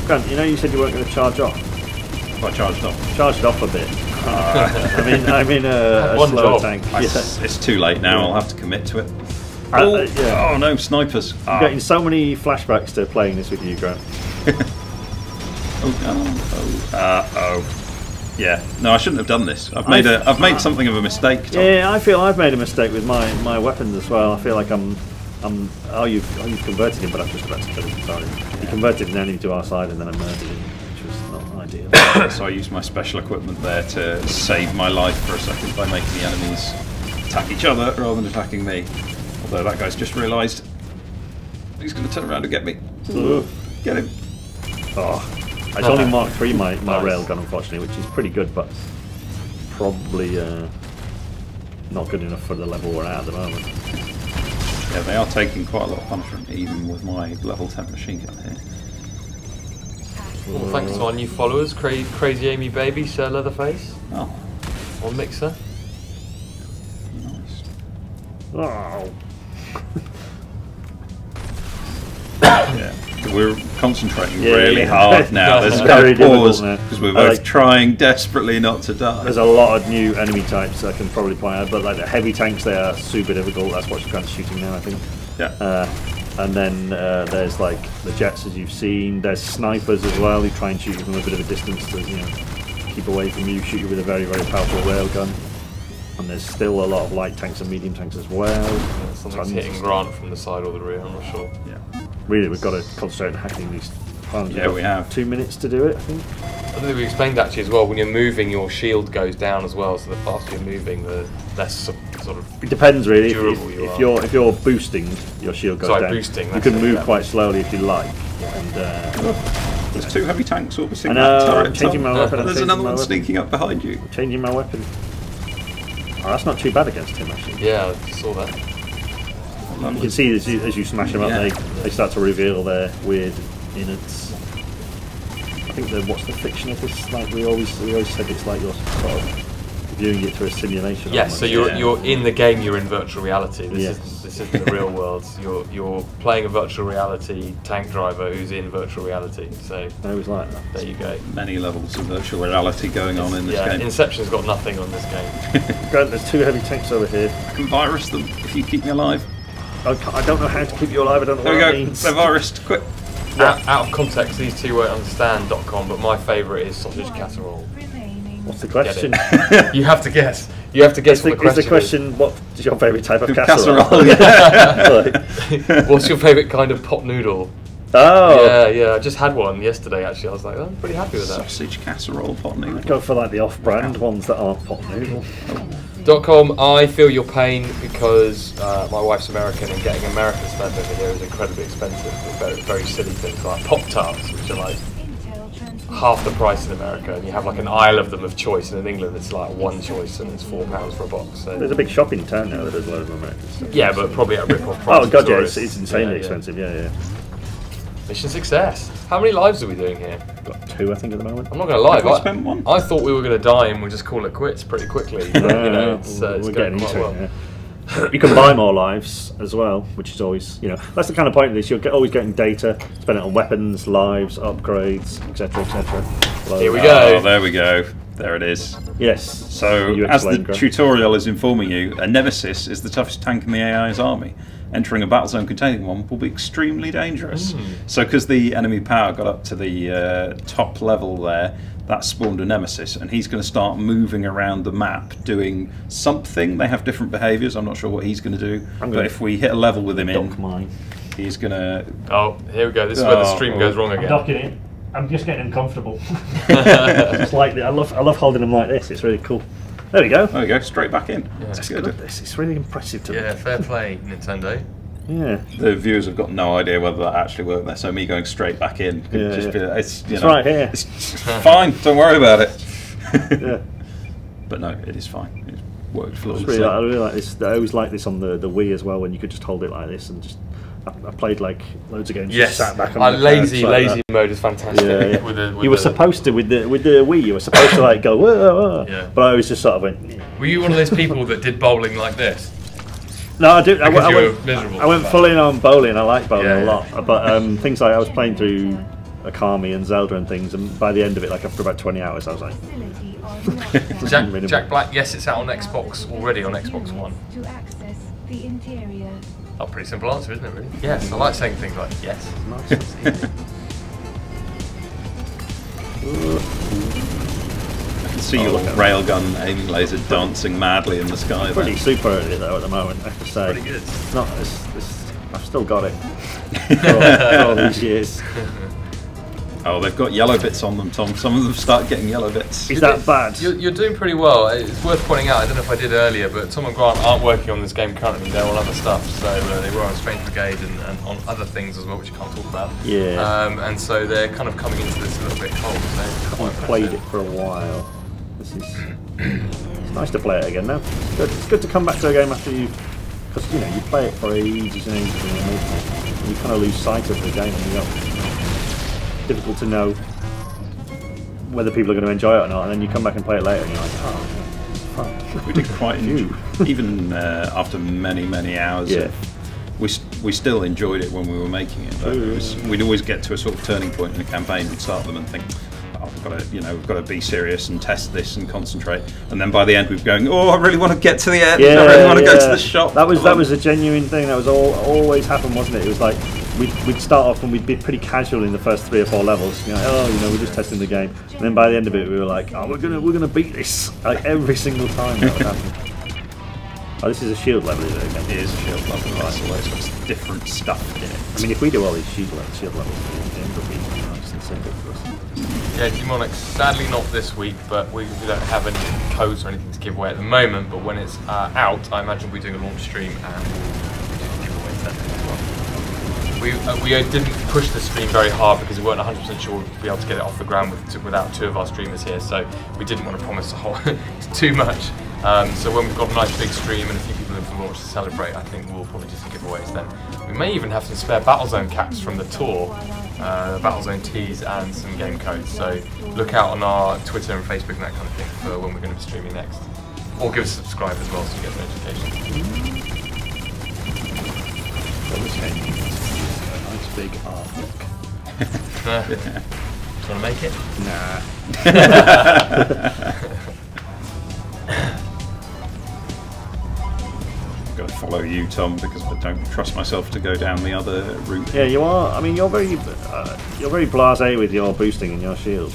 Grant, you know you said you weren't going to charge off. I charged off. Charged off a bit. I'm in a slower tank. It's too late now. I'll have to commit to it. Yeah. Oh no, snipers! I'm getting so many flashbacks to playing this with you, Grant. Yeah. No, I shouldn't have done this. I've made something of a mistake, Tom. Yeah, I feel I've made a mistake with my weapons as well. I feel like you've converted him, but I'm just about to kill him. Sorry. You converted an enemy to our side and then I murdered him, which was not ideal. So I used my special equipment there to save my life for a second by making the enemies attack each other rather than attacking me. Although that guy's just realised he's going to turn around and get me. Get him. Oh. It's only Mark 3 my railgun, unfortunately, which is pretty good, but probably not good enough for the level we're at the moment. Yeah, they are taking quite a lot of punishment, even with my level 10 machine gun here. Well, thanks to our new followers, Crazy Amy Baby, Sir Leatherface. Oh. On Mixer. Nice. Oh. Yeah. We're concentrating really hard now. There's very no pause difficult now because we're both trying desperately not to die. There's a lot of new enemy types I can probably point out, but like the heavy tanks, they are super difficult. That's what Grant's shooting now, I think. Yeah. And then there's like the jets, as you've seen. There's snipers as well who try and shoot you from a bit of a distance to keep away from you. Shoot you with a very, very powerful railgun. And there's still a lot of light tanks and medium tanks as well. Yeah, something's hitting Grant from the side or the rear. I'm not sure. Yeah. Really, we've got to concentrate on hacking these farms. Yeah, we have 2 minutes to do it, I think. I think we explained actually as well. When you're moving, your shield goes down as well. So the faster you're moving, the less sort of. It depends really. Durable If you're boosting, your shield goes down. Boosting. You can move quite slowly if you like. Yeah. And there's 2 heavy tanks orbiting I that know, turret. I'm changing my weapon. There's another one sneaking up behind you. Changing my weapon. Oh, that's not too bad against him actually. Yeah, I saw that. You can see as you smash them up, they start to reveal their weird innards. I think what's the fiction of this? Like we always said, it's like your sort of viewing it through a simulation. Yes, so almost. you're in the game. You're in virtual reality. Yes. This isn't the real world. You're playing a virtual reality tank driver who's in virtual reality. So I always like that. there you go. Many levels of virtual reality going on in this game. Inception's got nothing on this game. Grant, there's 2 heavy tanks over here. I can virus them if you keep me alive. I don't know how to keep you alive. I don't know There what we that go. means. They're virused. Quick. Out of context, these two won't understand.com, but my favourite is sausage casserole. Remaining. What's the question? You have to guess. You have to guess what Is the the question question what is your favourite type of casserole? is. What's your favourite kind of pot noodle? Oh, Yeah, I just had one yesterday actually. I was like, I'm pretty happy with that. Sausage casserole pot noodle. go for like the off-brand ones that aren't pot noodle. .com, I feel your pain because my wife's American and getting American stuff over here is incredibly expensive for very, very silly things like Pop-Tarts, which are like Intel transmission. half the price in America, and you have like an aisle of them of choice, and in England it's like one choice and it's £4 for a box. There's So a big shop in town now that does loads of American stuff. yeah, but probably at a rip-off price. Oh for god, yeah, tourists. it's insanely Yeah. expensive. Yeah. Mission success. How many lives are we doing here? Got 2, I think, at the moment. I'm not going to lie, Have we but spent one? I thought we were going to die and we'll just call it quits pretty quickly. But, you know, it's we're going getting quite into well. it. Yeah. You can buy more lives as well, which is always, that's the kind of point of this. You're always getting data, spend it on weapons, lives, upgrades, etc., etc. Here we go. Oh, there we go. There it is. Yes. So, You as the explain, Grant. tutorial is informing you, a Nemesis is the toughest tank in the AI's army. Entering a battle zone containing one will be extremely dangerous. So, because the enemy power got up to the top level there, that spawned a Nemesis, and he's going to start moving around the map doing something. They have different behaviours. I'm not sure what he's going to do. But if we hit a level with him Dock mine. he's going to... Oh, here we go. This is where the stream goes wrong again. Docking it. I'm just getting uncomfortable. Just like I love holding them like this. It's really cool. There we go. There we go, straight back in. Yeah. That's Good good. at this. It's really impressive to Yeah, me. fair play, Nintendo. Yeah. The viewers have got no idea whether that actually worked there, so me going straight back in could Yeah, just yeah. be... It's, It's right here. It's fine, don't worry about it. Yeah. But no, it is fine. It worked It's flawlessly. I really like this. I always like this on the Wii as well, when you could just hold it like this and just. I played like loads of games. Yes, Just sat back on the lazy couch like that. mode is fantastic. Yeah, yeah. With the, with You were the- supposed to with the Wii. You were supposed to like go, whoa, whoa. Yeah. But I was just sort of went. Were you one of those people that did bowling like this? No, I do. Because you were went, miserable. I went full in on bowling. I like bowling Yeah, a lot. But things like I was playing through Akami and Zelda and things, and by the end of it, like after about 20 hours, I was like, Facility on lockdown. Jack Black, yes, it's out on Xbox already on Xbox One. To access the interior. Oh, pretty simple answer, isn't it, really? Yes, I like saying things like yes. nice. It's easy. I can see your railgun aiming laser dancing madly in the sky. Pretty there. super at it though at the moment, I have to say. Pretty good. It's not. I've still got it. for all these years. Oh, they've got yellow bits on them, Tom. Some of them start getting yellow bits. Is that bad? You're doing pretty well. It's worth pointing out, I don't know if I did earlier, but Tom and Grant aren't working on this game currently. They're on other stuff. So they were on Strange Brigade and on other things as well, which I can't talk about. Yeah. And so they're kind of coming into this a little bit cold. So I've played it for a while. This is. It's nice to play it again now. It's good to come back to a game after because you play it for ages and ages and you kind of lose sight of the game and difficult to know whether people are going to enjoy it or not, and then you come back and play it later and you're like, oh, yeah, it's fun. We did quite enjoy, even after many hours. Yeah. We still enjoyed it when we were making it. But we'd always get to a sort of turning point in a campaign and start them and think, oh, we've got to be serious and test this and concentrate. And then by the end, we're going, oh, I really want to get to the end. I really want to go to the shop. That was a genuine thing. That was always happened, wasn't it? It was like we'd start off and we'd be pretty casual in the first 3 or 4 levels. We're just testing the game. And then by the end of it, we were like, oh, we're gonna beat this like every single time that would happen. Oh, this is a shield level, is it? It is a shield level, right? So it's got different stuff in it. I mean, if we do all these shield levels, it ends up being nice and simple for us. yeah, Demonic, sadly not this week, but we don't have any codes or anything to give away at the moment. But when it's out, I imagine we'll be doing a launch stream and giveaways then as well. We didn't push the stream very hard because we weren't 100% sure we'd be able to get it off the ground without 2 of our streamers here, so we didn't want to promise too much. So when we've got a nice big stream and a few people in for launch to celebrate, I think we'll probably do some giveaways then. We may even have some spare Battlezone caps from the tour, Battlezone tees and some game codes, so look out on our Twitter and Facebook and that kind of thing for when we're going to be streaming next. Or give us a subscribe as well so you get notifications. Well, this game needs a nice big artwork. Do you want to make it? Nah. I'm going to follow you, Tom, because I don't trust myself to go down the other route. Yeah, you are. I mean, you're very blasé with your boosting and your shields.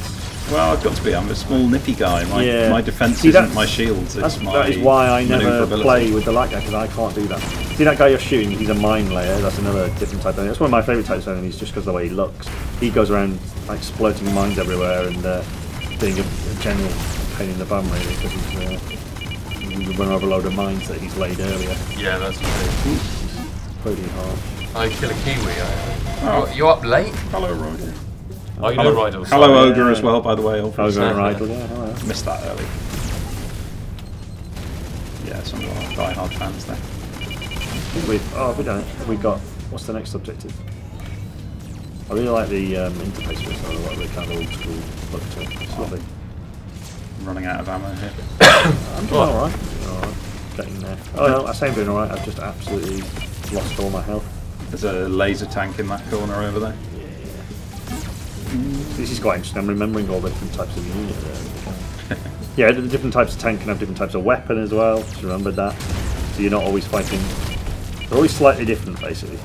Well, I've got to be. I'm a small, nippy guy. My defense See, isn't my shields. That It's is why I never maneuverability. play with the light guy, because I can't do that. See that guy you're shooting? He's a mine layer. That's another different type of enemy. That's one of my favourite types of enemies, just because of the way he looks. He goes around like exploding mines everywhere and being a general pain in the bum, really, because he's run over a load of mines that he's laid earlier. Yeah, that's true. Pretty hard. Oh, you kill a Kiwi, you're up late? Hello, Ryder. Oh, you know Rydell. Hello, Ogre, as well, by the way. Ogre and Rydell, yeah. Hello. Missed that early. Yeah, some of our die-hard fans there. We've done it. We've got. What's the next objective? I really like the interface with it. I like the kind of old school look to it. It's lovely. I'm running out of ammo here. I'm doing alright. Getting there. Oh no, I say I'm doing alright. I've just absolutely lost all my health. There's a laser tank in that corner over there. This is quite interesting. I'm remembering all the different types of unit there. Yeah, the different types of tank can have different types of weapon as well. Just remembered that. So you're not always fighting. They're always slightly different, basically.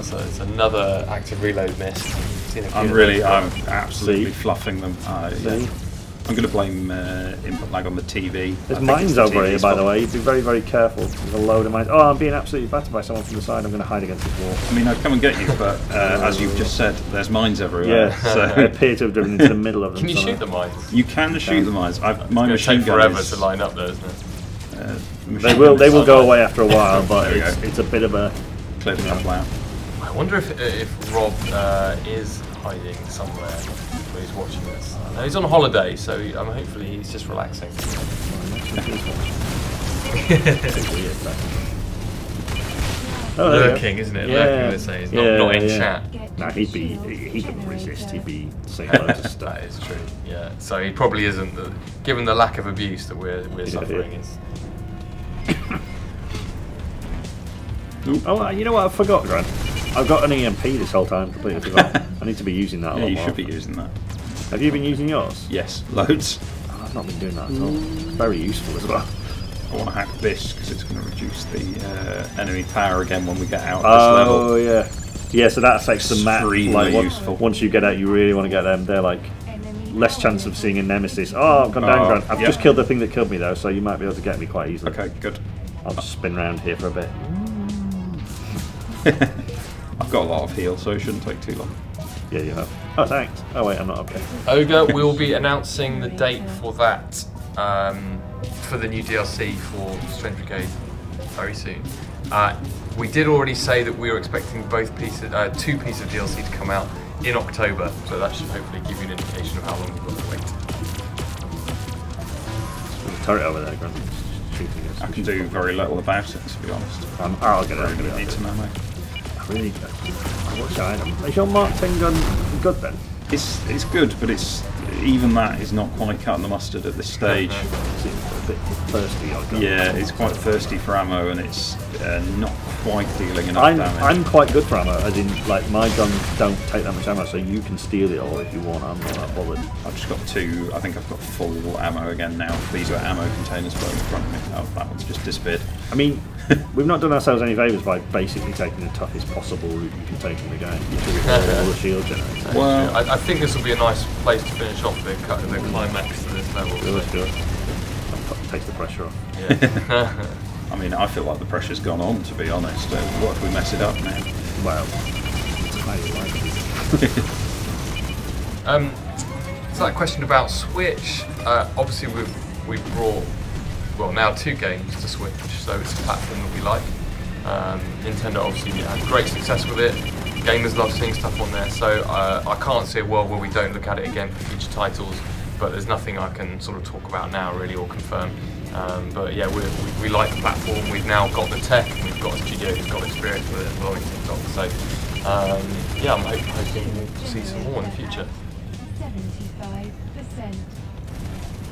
So it's another active reload missed. I'm absolutely fluffing them. Yeah. I'm going to blame input lag on the TV. There's mines over here, by the way. Be very, very careful. There's a load of mines. Oh, I'm being absolutely battered by someone from the side. I'm going to hide against this wall. I mean, I'd come and get you, but as you've just said, there's mines everywhere. Yeah, so I appear to have driven into the middle of them. Can you shoot the mines? You can shoot the mines. My machine take gun forever is, to line up, though, isn't it? They will go away after a while, but it's a bit of a clear the couple out. I wonder if Rob is hiding somewhere where he's watching this. I know he's on holiday, so hopefully he's just relaxing. Lurking, isn't it? Yeah. Lurking, they say. He's not in chat. Nah, he couldn't resist. He'd be saying loads of stuff. That is true. Yeah. So he probably isn't. Given the lack of abuse that we're suffering, is. Oh, you know what? I forgot, Grant. I've got an EMP this whole time. Completely forgot. I need to be using that a lot you more. should be using that. Have you been using yours? Yes, loads. Oh, I've not been doing that at all. It's very useful as well. I want to hack this because it's going to reduce the enemy power again when we get out of this level. Oh yeah, yeah. So that affects the map. Like useful. Once you get out, you really want to get them. They're like less chance of seeing a nemesis. Oh, I've gone down, Grant. I've just killed the thing that killed me though, so you might be able to get me quite easily. Okay, good. I'll just spin around here for a bit. I've got a lot of heal, so it shouldn't take too long. Yeah, you have. Oh, thanks. Oh wait, I'm not okay. Ogre will be announcing the date for that, for the new DLC for Strange Brigade very soon. We did already say that we were expecting two pieces of DLC to come out in October, so that should hopefully give you an indication of how long we've got to wait. There's a turret over there, Grant. Shooting us. I can do very little about it, to be honest. I'll get it. I'm going to need some ammo. Really good. What's your item? Is your Mark 10 gun good then? It's good, but even that is not quite cutting the mustard at this stage. It's a bit thirsty. Yeah, it's quite thirsty for ammo, and it's not quite dealing enough damage. I'm quite good for ammo, as in, like, my guns don't take that much ammo, so you can steal it all if you want. I'm not that bothered. I've just got two. I think I've got full ammo again now. These were ammo containers put in front of me. Oh, that one's just disappeared. I mean, we've not done ourselves any favours by basically taking the toughest possible route you can take in the game. You should all the shield generators. Well, I think this will be a nice place to finish off the climax to this level. Let's do it. Takes the pressure off. Yeah. I mean, I feel like the pressure's gone on, to be honest. What if we mess it up now? Well, it's highly likely. So that question about Switch, obviously we've brought, well, now 2 games to Switch, so it's a platform that we like. Nintendo obviously had great success with it. Gamers love seeing stuff on there, so I can't see a world where we don't look at it again for future titles, but there's nothing I can sort of talk about now really or confirm. But yeah, we like the platform. We've now got the tech, and we've got a studio who's got experience with it following TikTok. So yeah, I'm hoping we'll see some more in the future. 75%.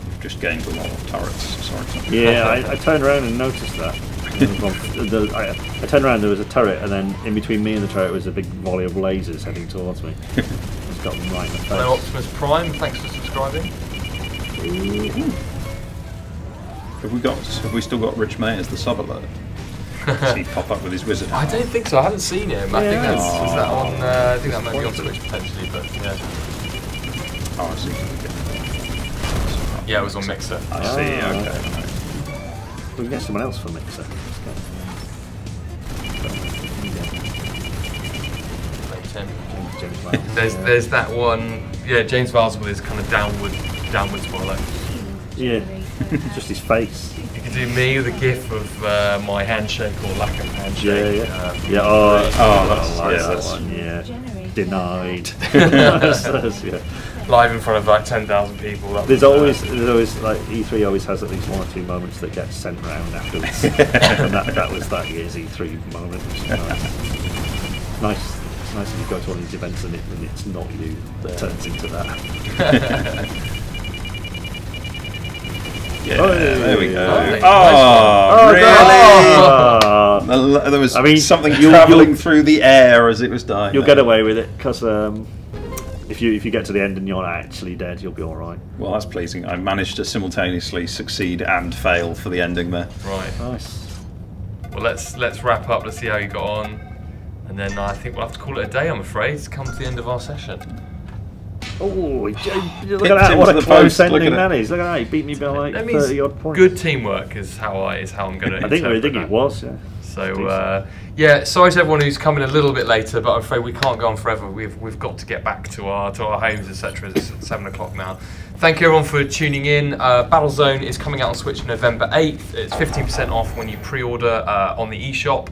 We've just gained a lot of turrets. Sorry. Yeah, I turned around and noticed that. I turned around, there was a turret, and then in between me and the turret was a big volley of lasers heading towards me. Just got them right in the face. Hello Optimus Prime, thanks for subscribing. Have we still got Rich May as the sub alert? Does he pop up with his wizard? I don't think so. I haven't seen him. I think that's Oh. is that on. I think that might be on Twitch potentially, but yeah. Oh, I see. Yeah, it was on Mixer. I see. Okay. We can get someone else for Mixer. There's that one. Yeah, James Vars with his kind of downward swallow. Yeah, just his face. You could do me with a gif of my handshake or lack of handshake. Yeah. That's one. Yeah. Denied. Yeah. Live in front of like 10,000 people. There's always like E3 always has at least 1 or 2 moments that get sent round afterwards, and that was that year's E3 moment, which is nice. It's nice when you go to one of these events and it's not you that turns into that. Yeah, there we go. Really? There was something travelling through the air as it was dying. You'll get away with it because if you get to the end and you're not actually dead, you'll be all right. Well, that's pleasing. I managed to simultaneously succeed and fail for the ending there. Right. Nice. Well, let's wrap up. Let's see how you got on, and then I think we'll have to call it a day. I'm afraid it's come to the end of our session. Oh, look at that! What a close ending that is. Look at that! He beat me by like 30 odd points. Good teamwork is how I'm going to. I think it was. Yeah. So yeah, sorry to everyone who's coming a little bit later, but I'm afraid we can't go on forever. We've got to get back to our homes, etc. It's 7 o'clock now. Thank you everyone for tuning in. Battlezone is coming out on Switch November 8th. It's 15% off when you pre-order on the eShop.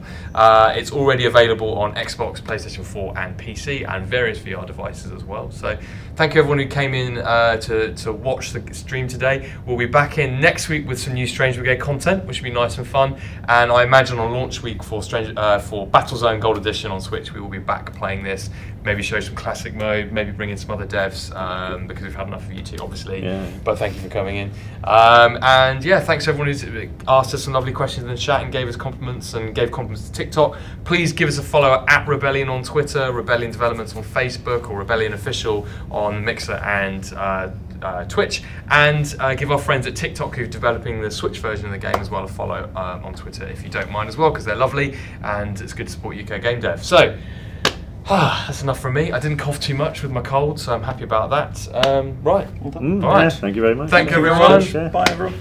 It's already available on Xbox, PlayStation 4 and PC and various VR devices as well. So thank you everyone who came in to watch the stream today. We'll be back in next week with some new Strange Brigade content, which will be nice and fun. And I imagine on launch week for Battlezone Gold Edition on Switch, we will be back playing this. Maybe show some classic mode, maybe bring in some other devs because we've had enough of you two, obviously. Yeah. But thank you for coming in. And yeah, thanks to everyone who's asked us some lovely questions in the chat and gave us compliments and gave compliments to TikTok. Please give us a follow at Rebellion on Twitter, Rebellion Developments on Facebook, or Rebellion Official on Mixer and Twitch, and give our friends at TikTok who are developing the Switch version of the game as well a follow on Twitter if you don't mind as well, because they're lovely and it's good to support UK game dev. So that's enough from me. I didn't cough too much with my cold, so I'm happy about that. Right. Well done. All right. Yeah, thank you very much. Thank you everyone. Bye everyone.